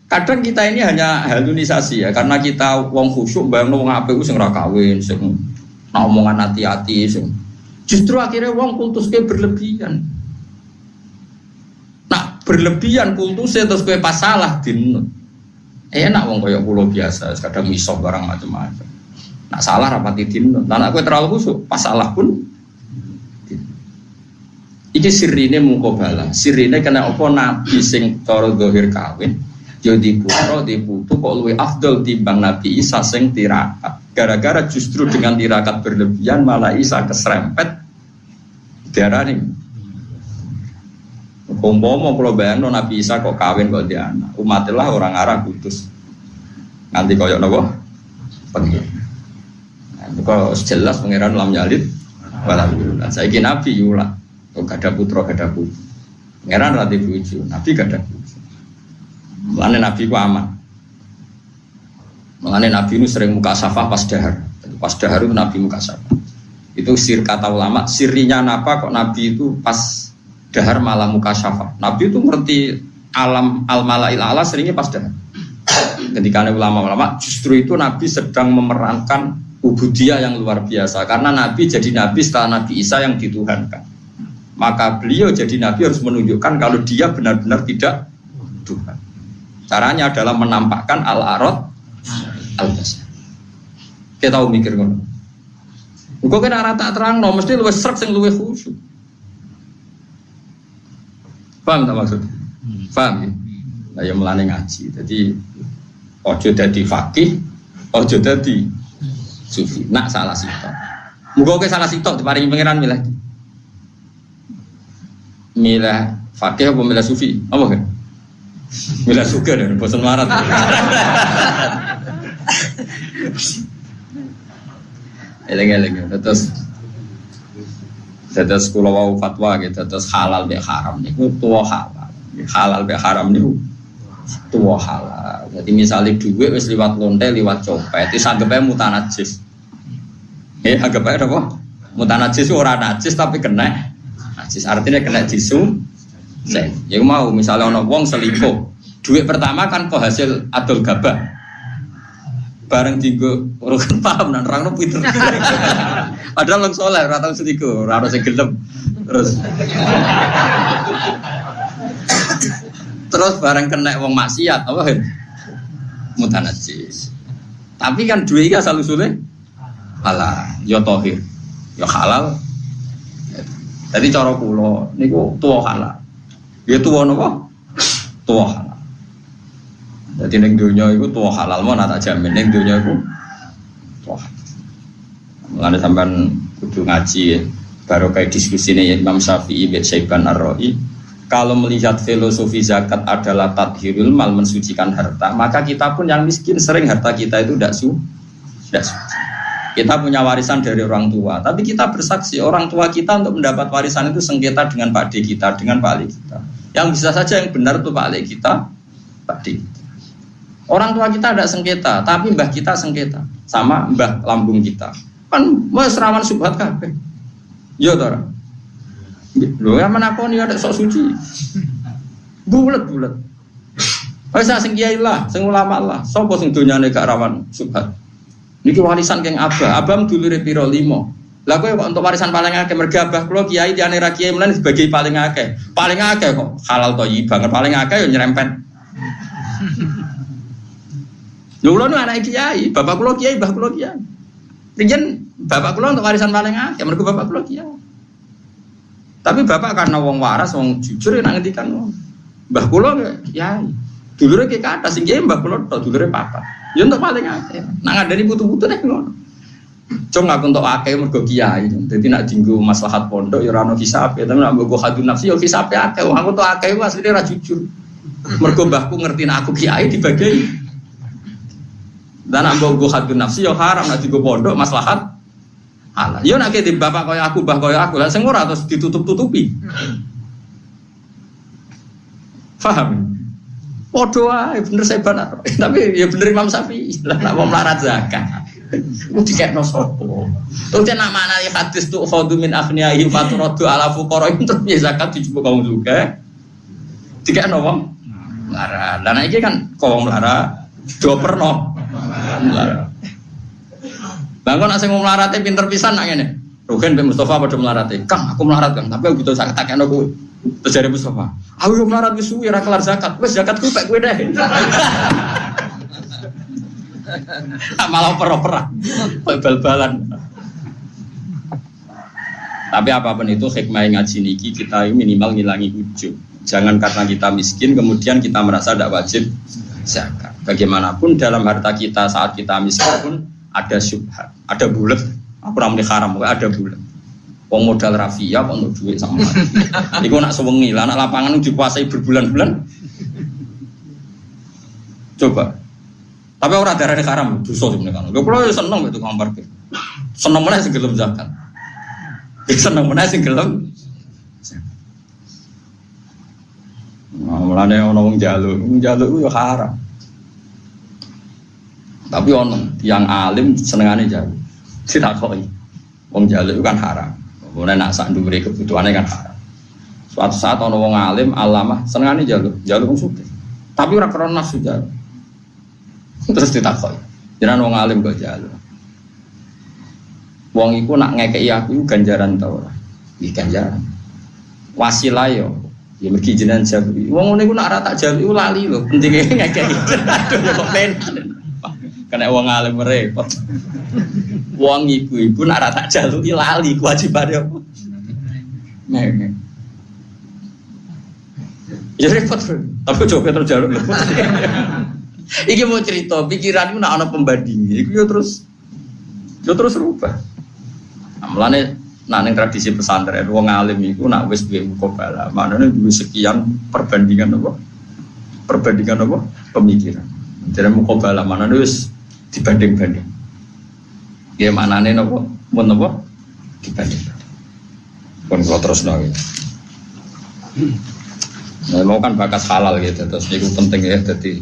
kadang kita ini hanya halusinasi ya, karena kita wong khusyuk bayangno wong apik sing ora kawin, sing omongan hati-hati sing. Justru akhirnya wong kultusnya berlebihan. Nah, berlebihan kultusnya terus kowe pas salah dinut. Enak wong kaya kula biasa, kadang misok barang macam-macam. Nah, salah rapati dinut. Lah kowe terlalu khusyuk, pas salah pun iki sirine muqabalah. Sirine kena apa nabi sing cara zahir kawin jadi putra, di putu kok luwih afdal timbang Nabi Isa sing tirakat. Gara-gara justru dengan tirakat berlebihan malah Isa keserempet diarani. Umpama kalau bayangno Nabi Isa kok kawin kok dia anak, umatilah orang Arab kudus. Nanti koyok napa? Pengen. Nah, kok jelas pangeran lam yalid walhamdulillah. Saiki Nabi yula, kok gak ada putra, gak ada putu. Pangeran rati bojo, Nabi gak ada putu. Mulane Nabi ku aman. Mulane Nabi itu sering muka safah pas dahar. Pas dahar itu Nabi muka safah. Itu sir kata ulama, sirinya apa kok Nabi itu pas dahar malah muka safah. Nabi itu ngerti alam al-malail ala seringnya pas dahar. ketika ulama-ulama justru itu Nabi sedang memerankan ubudiyah yang luar biasa karena Nabi jadi Nabi setelah Nabi Isa yang dituhankan. Maka beliau jadi Nabi harus menunjukkan kalau dia benar-benar tidak Tuhan. Caranya adalah menampakkan al-arad al-basar. Kita tahu mikir ngono. Kok kena rata terang no mesti luwih srek sing luwih khusyuk. Paham tak maksud? Paham ya? Nah ya melane ngaji. Jadi ojo dadi fakih, ojo dadi sufi. Nak salah sitok. Muga-muga salah sitok diparingi pangeran milih. Milih fakih apa milih sufi? Apa kan? Milih suka dan bosan marat. Eleng-eleng terus kula wau fatwa gitu, terus halal be haram niku tuwa halal. Halal be haram niku tuwa halal. Jadi misalnya duit wis liwat lonte, liwat copet, itu anggape mutanajis. Anggape apa? Mutanajis ora najis tapi kena najis. Artinya kena disum. Ya mau misalnya ana wong selingkuh. Duit pertama kan kok hasil adol gabah. Bareng dienggo urukan paham nang nerangno pinter. Padahal wong saleh ora tau selingkuh, ora ono sing gelem. Terus bareng kena wong maksiat apa kan? Mutanajis. Tapi kan duit iki asal usule halal, ya tohir, ya halal. Jadi cara kula niku tuwa halal. Ya tuwa napa? Tuwa halal. Jadi ning donya iku tuwa halal mon tak jamin ning donya iku tuwa. Mulane sampean kudu ngaji ya. Baru kayak diskusi ini Imam Syafi'i bin Syaiban Ar-Ra'i. Kalau melihat filosofi zakat adalah tathhirul mal, mensucikan harta, maka kita pun yang miskin sering harta kita itu tidak suci. Kita punya warisan dari orang tua, tapi kita bersaksi orang tua kita untuk mendapat warisan itu sengketa dengan Pak D kita, dengan Pak Ali kita. Yang bisa saja yang benar itu Pak Ali kita, Pak D kita. Orang tua kita tidak sengketa, tapi mbah kita sengketa sama mbah lambung kita. Kan wis rawan subhat kabeh. Yo to ora? Lho ya menakoni ada sok suci. Bulet-bulet. Wis sing kiai lah, sing ulama lah. Sapa sing donyane gak rawan subhat? Niki warisan keng abah, abah dulure pira 5. Lah kowe kok untuk warisan paling akeh mergo abah kula kiai diane ra kiai mlen sebagai paling akeh. Paling akeh kok halal thayyib banget paling akeh yo nyerempet. Lho kula nu anak kiai, bapak kula kiai, mbah kula kiai. Riyen bapak kula untuk warisan paling akeh mergo bapak kula kiai. Tapi bapak karena wong waras, wong jujur nek ngendikan mbah kula kiai. Dulure ki kathah sing kiai mbah kula tok dulure papa. Ya untuk paling akeh. Nak ngandani putu-putu nek ngono. Cung aku untuk akeh mergo kiai. Dadi nak dienggo maslahat pondok ya ora ono hisab, tapi nak nggo hadun nafsi ya hisabe akeh. Wong aku untuk akeh asline ra jujur. Mergo mbahku ngerti nek aku kiai dibagi. Dan nak nggo hadun nafsi ya haram nak dienggo pondok maslahat halal. Ya nek di bapak kaya aku, mbah kaya aku, lah sing ora terus ditutup-tutupi. Paham? Podo ae bener saya benar. Tapi ya bener Imam Syafi'i. Lah nek wong melarat zakat. Ku dikekno sapa? Terus nek maknane hadis tu khadu min aghniyahim faturadu ala fuqara itu ya zakat dijupuk kaum juga. Dikekno wong melarat. Lah nek iki kan wong melarat dioperno. Melarat. Lah kok nek sing melarate pinter pisan nak ngene. Rugen Mbak Mustafa padha melarate. Kang, aku melarat Kang, tapi aku butuh zakat takekno kowe. Terus jare Mustafa, aku yo melarat wis suwi ora kelar zakat. Wis zakatku pek kowe deh. Malah oper-operan. Bal-balan. Tapi apapun itu hikmah ngaji niki kita minimal ngilangi ujub. Jangan karena kita miskin kemudian kita merasa tidak wajib zakat. Bagaimanapun dalam harta kita saat kita miskin pun ada syubhat, ada bulet. Aku ramli haram, ada bulet. Wong modal rafia kok untuk duit sama. Iku nak sewengi lah, nak lapangan dikuasai berbulan-bulan. Coba. Tapi orang darahnya haram, dosa sebenarnya. Lho kula seneng itu tukang parkir. Seneng meneh sing gelem zakat. Seneng meneh sing gelem. Nah, mulane ana wong njaluk ku ya haram. Tapi ono yang alim senengane njaluk. Ditakoki. Wong njaluk kan haram. Mulane nak sak ndure kebutuhane kan haram. Suatu saat ana wong alim alamah senengane njaluk wong sugih. Tapi ora krana nafsu njaluk. Terus ditakoki. Jenengan wong alim kok jaluk. Wong iku nak ngekeki aku ganjaran ta ora? Iki ganjaran. Wasilah yo. Ya mergi jenengan jawab. Wong ngene iku nak ora tak jawab iku lali lho. Pentinge ngekeki. Aduh ya kok ben. Kena wong alim repot. Wong iku nak ora tak jaluki lali kewajibane apa? Nek. Ya repot. Tapi coba terus jaluk. Iki mau cerita, pikiranku nak ana pembandinge. Iku yo terus rubah. Mulane nek ning tradisi pesantren wong alim iku nak wis duwe mukabala, maknane duwe sekian perbandingan apa? Pemikiran. Jadi mukabala maknane wis dibanding-banding. Ya maknane napa? Mun napa? Dibanding. Pun kula terusno iki. Nah, mau kan bakas halal gitu, terus niku penting ya, jadi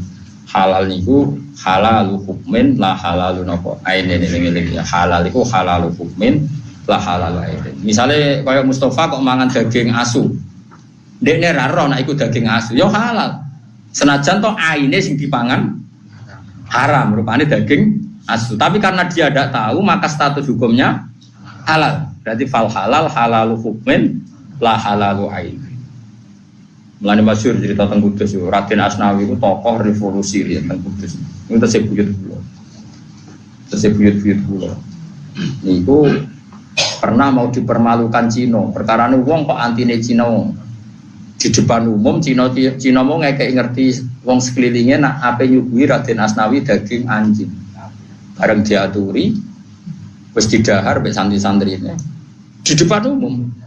halal niku halalu hukmin la halalu napa ainin ini ya halal iku halalu hukmin la halalu ainin. Misale kaya Mustafa kok mangan daging asu. Ndekne ra ro nek iku daging asu, ya halal. Senajan to aine sing dipangan haram, rupane daging asu. Tapi karena dia tidak tahu maka status hukumnya halal. Berarti fal halal halalu hukmin la halalu ainin. Mulane masyhur cerita teng Kudus Raden Asnawi itu tokoh revolusi ya teng Kudus. Itu tesih buyut kula. Niku pernah mau dipermalukan Cina. Perkarane wong kok antine Cina. Di depan umum Cina mau ngekeki ngerti wong sekelilingnya nak ape nyuguhi Raden Asnawi daging anjing. Bareng diaturi wis didahar mek santri-santrine. Di depan umum.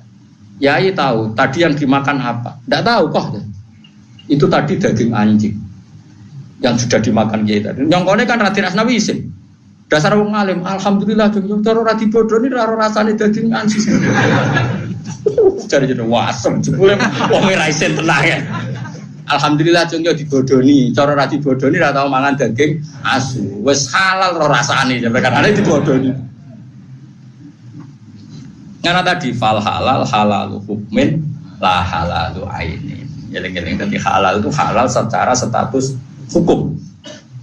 Yai tahu tadi yang dimakan apa? Tidak tahu kok. Itu tadi daging anjing yang sudah dimakan Yai tadi. Nyongkone kan Raden Asnawi isin. Dasar wong alim, alhamdulillah dong. Cara ora dibodoni ora rasane daging anjing. Cari jeneng wasem jebule wong ora isin tenang ya. Alhamdulillah dong yo dibodoni. Cara ora dibodoni ora tau mangan daging asu. Wis halal ora rasane sampe karane dibodoni. Karena tadi fal halal halalu hukmin la halalu ainin. Eling-eling tadi halal itu halal secara status hukum.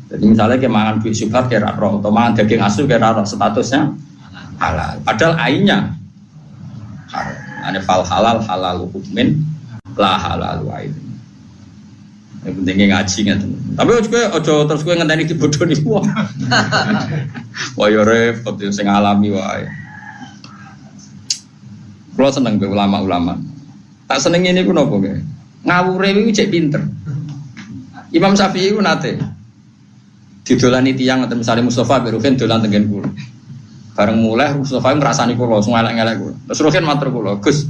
Jadi misalnya kayak mangan duit syubhat kira roh atau mangan daging asu kira roh statusnya halal. Padahal ainnya haram. Ada fal halal halalu hukmin la halalu ainin. Yang pentingnya ngaji gitu. Tapi ojo terus gue ngenteni dibodoni wah. Wah yo repot yo sing alami wae. Kalau seneng be ulama-ulama, tak seneng ini pun apa be? Ngawure itu cek pinter. Imam Syafi'i itu nate didolani tiang atau misalnya Mustafa Berukin dolan tengen kulo. Bareng mulai Mustafa ngerasani kulo, semua elek-elek kulo. Terus Rukin matur kulo, Gus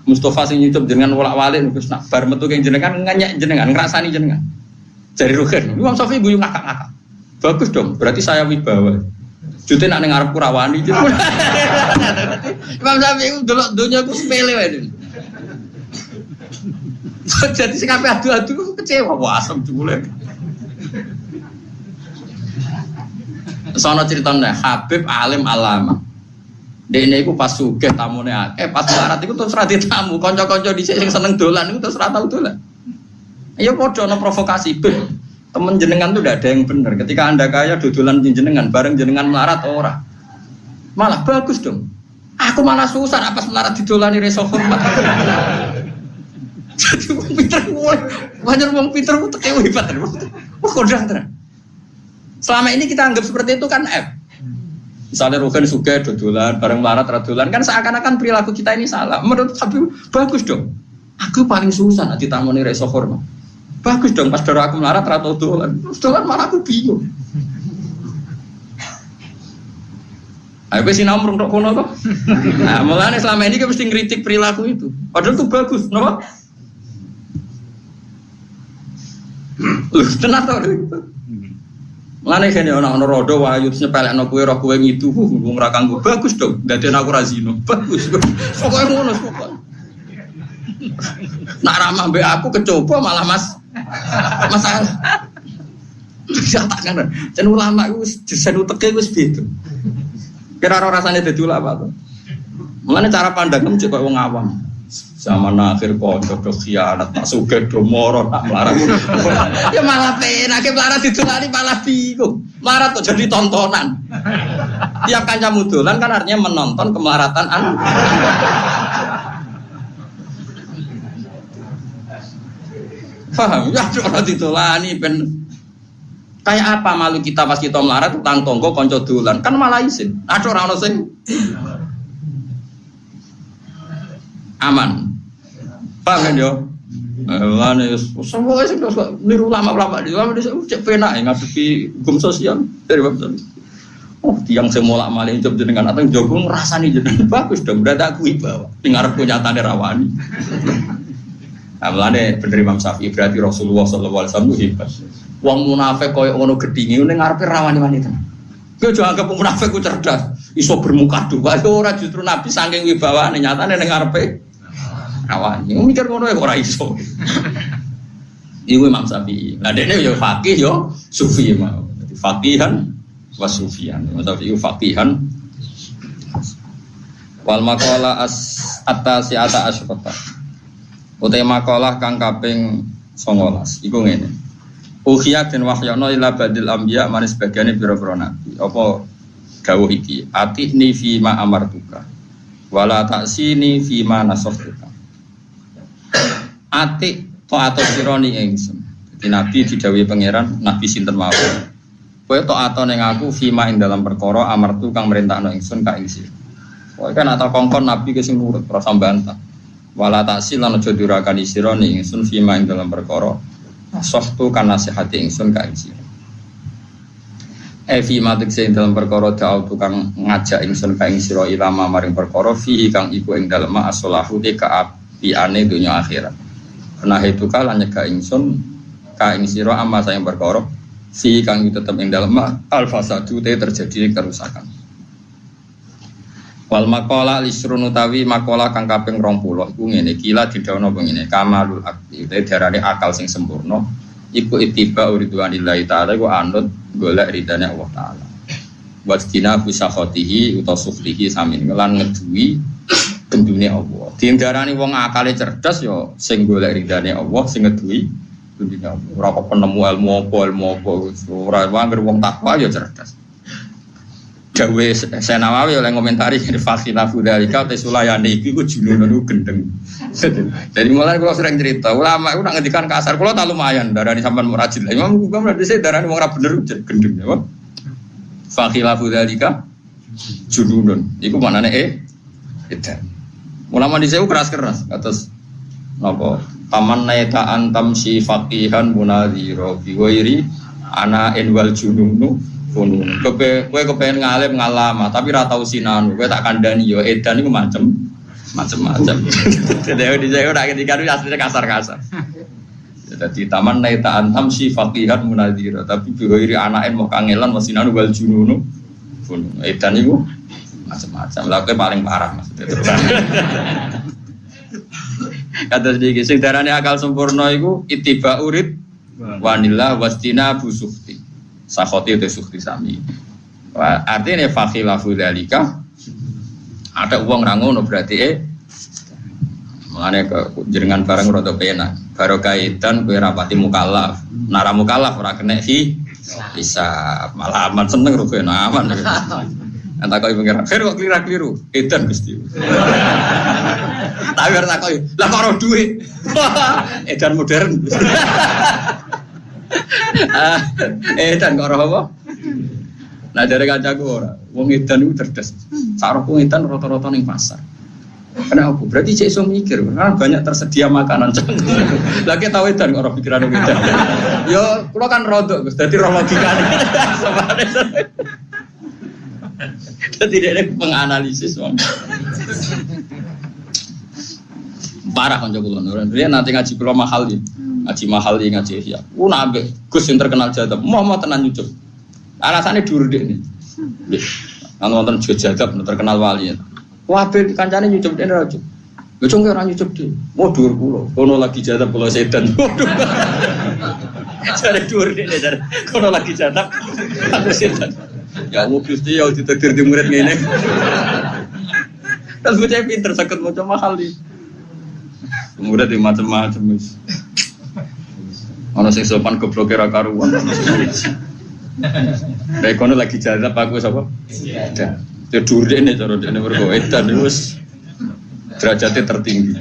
Mustafa sing nyucup jenengan wolak-walik, Gus nak bar metu keng jenengan nganyak jenengan, ngerasani jenengan. Jadi Rukin, Imam Syafi'i guyu ngakak-ngakak. Bagus dong, berarti saya wibawa. Jute nak ning ngarepku rawani. Imam Syafi'i ku delok donya ku sepele wae. Jadi sing ape adu-adu kecewa wah asem jebule. Sono critane Habib alim alama. Dekne iku pas sugih tamune akeh, pas melarat iku terus ra ditamu, kanca-kanca dhisik sing seneng dolan iku terus ra tau dolan. Ya padha ana provokasi, Beb. Temen jenengan tuh tidak ada yang benar. Ketika anda kaya dodolan jenengan, bareng jenengan melarat ora. Malah bagus dong. Aku malah susah apa melarat didolani reso hormat. Jadi wong pinter banyak wong pinter ku teke hebat. Kodang tenan. Selama ini kita anggap seperti itu kan F. Misalnya Rugen Suge dodolan, bareng melarat dodolan kan seakan-akan perilaku kita ini salah. Menurut Habib bagus dong. Aku paling susah nanti tamoni reso hormat. Bagus dong, pas doro aku melarat atau dolan malah aku bingung. Aku sih nomor untuk kono kok. Nah, mulanya selama ini kita mesti ngeritik perilaku itu. Padahal itu bagus, kenapa? Loh, tenang tau itu. Mulanya kayaknya orang rodo wahyu nyepelek no kue roh kue gitu, gue ngerakang gue bagus dong. Gak ada aku razino, bagus. Pokoknya ngono, pokoknya. Nak ramah be aku kecoba malah masalah. Dikatakan, dan ulama itu desain uteknya itu begitu. Kira-kira rasanya jadi ulama tuh. Mengenai cara pandang kamu juga orang awam. zaman akhir kanca do khianat tak sugih do moro tak melarat. Ya malah penak melarat didolani malah bingung. Melarat kok jadi tontonan. Tiap kancamu dolan kan artinya menonton kemelaratan anu. Paham? Ya ora ditolani ben kayak apa malu kita pas kita melarat utang tonggo kanca dolan kan malah isin. Ada ora ono sing aman. Paham kan yo? Lane semua sing niru ulama-ulama di cek penak ngadepi hukum sosial dari website. Oh, tiang semolak malih job jenengan atau jogo ngrasani jenengan bagus dong berarti aku ibawa. Sing arep nyatane rawani. Amlane bener Imam Syafi'i berarti Rasulullah sallallahu alaihi wasallam hebat. Wong munafik koyo ngono gedhinge ning ngarepe rawani-wani tenan. Kowe aja anggap munafik ku cerdas, iso bermuka dua. Ora justru Nabi saking wibawane nyatane ning ngarepe rawani. Mikir ngono ya ora iso. Iku Imam Syafi'i. Lah dene yo faqih yo sufi mau. Dadi faqihan wa sufian. Imam Syafi'i faqihan wal maqala at-tasi'ata asyrata. Utai makalah kang kaping 19 iku ngene. Ukhya den wahyana ila badil anbiya manis bagiane pira-pira nabi. Apa dawuh iki? Atihni fi ma amartuka wala ta'sini fi ma nasahtuka. Atik ta'ato sirani ingsun. Dadi nabi didhawuhi pangeran, nabi sinten mawon. Kowe ta'ato ning aku fi ma ing dalam perkara amartu kang merintahno ingsun ka ing sira. Kowe kan atau kongkon nabi ke sing nurut ora sambantah. Wala taksil lan aja durakan sira ning ingsun fima ing dalam perkara sahtu kan nasihati ingsun ka ing sira fima tekse ing dalam perkara da'u tukang ngajak ingsun ka ing sira ilama maring perkara fi kang iku ing dalem as-salahu te kaapiane dunya akhirat nah itu kala nyegah ingsun ka ing sira amma sayang perkara fi kang tetep ing dalem al-fasadu te terjadi kerusakan. Wal maqala lisrun utawi maqala kang kaping 20 iku ngene kila didhawuhna ngene kamalul akli darane akal sing sempurna iku ittiba ridwanillahi taala iku anut golek ridane Allah taala wastina bisakhatihi utawa suflihi samin lan ngeduwi gendune Allah diarani wong akale cerdas ya sing golek ridane Allah sing ngeduwi gendune Allah ora kok penemu ilmu apa ora wae wong takwa ya cerdas. Dawe Senawawi oleh komentari dari Fakhila Fudalika Tesulayani itu junun gendeng. Jadi mulai kalau sering cerita ulama itu nak ngedikan kasar kalau tak lumayan darah di sampan murajil. Imam juga berarti saya darah ini orang bener gendeng ya. Fakhila Fudalika junun. Iku mana nih? Itu. Ulama di saya keras atas apa? Taman naita antam si fakihan munadhiro biwairi ana enwal jununu. Kowe kepengen ngalim ngalama tapi ra tau sinanu kowe tak kandhani yo edan iku macem-macem. Dadi saya ora ketika itu asline kasar-kasar. Dadi taman naita antam si faqihan munadzira tapi biwiri anake mau kangelan sinanu wal jununu. Edan iku macem-macem. Lah kowe paling parah maksudnya. Kata sedikit sing darane akal sempurna iku ittiba urid wanillah wastina busukti. Sakhoti itu sukti sami. Artinya fakhilafu dalika ada uang rangono berarti mengenai ke jenengan barang rodo pena baru kaitan kue rapati mukallaf nara mukallaf ora kena bisa malah aman seneng rugi aman. Entah kau ibu ngira kok keliru edan gusti. Tapi harus takoi lah kok roh duit edan modern. Edan kok roh apa? Nah dari kancaku ora, wong edan itu cerdas. Sarap wong edan rata-rata ning pasar. Kenapa? Berarti cek iso mikir, karena banyak tersedia makanan. Lagi tahu edan kok ora pikiran wong edan. Yo, kula kan rodok Gus, dadi roh logikane. Dadi dene penganalisis wong. Parah kan kula nuren. Dia nanti ngaji kula mahal iki. Ngaji mahal iki ngaji ya. Nabe Gus yang terkenal jadab, mau tenan nyucup. Alasannya dhuwur dik nih. Nang wonten jadab terkenal wali. Wabe kancane nyucup dene ra cukup. Lho cung ora nyucup dik. Mau dhuwur kula. Kono lagi jadab kula sedan. Jare dhuwur dik jare. Kono lagi jadab aku sedan. Ya mau Gusti ya ditakdir di murid ngene. Terus bocah pinter saged maca mahal iki. Murid di macam-macam wis. Ono sing sopan goblok ra karuan. Nek kono lagi jadab aku sapa? Edan. Ya durene cara dene mergo edan wis derajatnya tertinggi.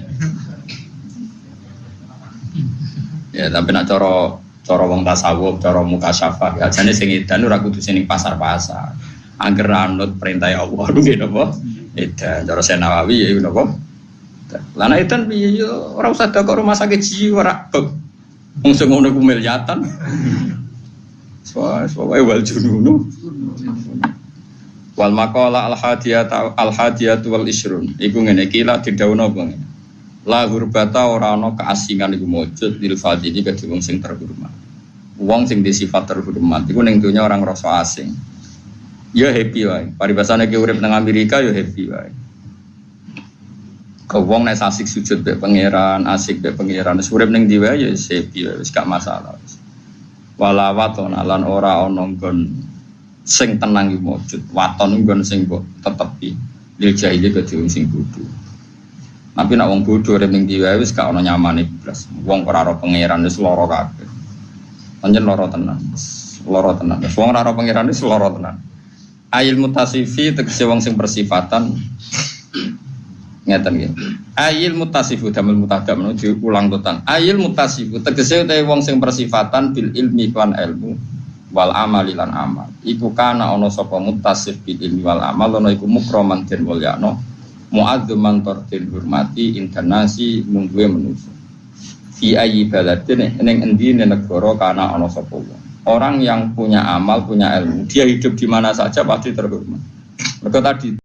Ya tapi nak cara wong tasawuf, cara mukasyafah, ya jane sing edan ora kudu sing pasar-pasar. Angger anut perintah Allah nggih napa? Edan cara Senawawi ya napa? Lah nek edan piye yo ora usah dak rumah sakit jiwa ora beb. Wong sing ngono ku miliatan. Soale wal jununu. Wal maqala al hadiyatu wal isrun. Iku ngene iki lak didhawuhna apa ngene. La hurbata ora ana keasingan iku mujud lil fadili kedhe wong sing terhormat. Wong sing di sifat terhormat iku ning donya orang rasa asing. Ya happy wae. Paribasane ki urip nang Amerika ya happy wae. Kau wong nek asik sujud be pangeran, asik be pangeran, wis urip ning ndi wae ya happy wae, wis gak masalah. Wala waton lan ora ana nggon sing tenang iki mujud. Waton nggon sing mbok tetepi. Lil jahili kedhe wong sing bodho. Tapi nek wong bodho urip ning ndi wae wis gak ana nyamane blas. Wong ora ora pangeran wis lara kabeh. Panjen lara tenan. Lara tenan. Wong ora ora pangeran wis lara tenan. Ail mutasifi tegese wong sing bersifatan ngeten nggih. Ail mutasifu damel mutadam menuju ulang totan. Ail mutasifu tegese utahe wong sing bersifatan bil ilmi lan ilmu wal amali lan amal. Iku kana ana sapa mutasif bil ilmi wal amal ana iku mukraman den mulyano mu'azzaman tordil hormati internasi mungguwe manusa. Fi ayyi baladin ning endi negara kana ana sapa wong. Orang yang punya amal, punya ilmu, dia hidup di mana saja pasti terhormat. Mereka tadi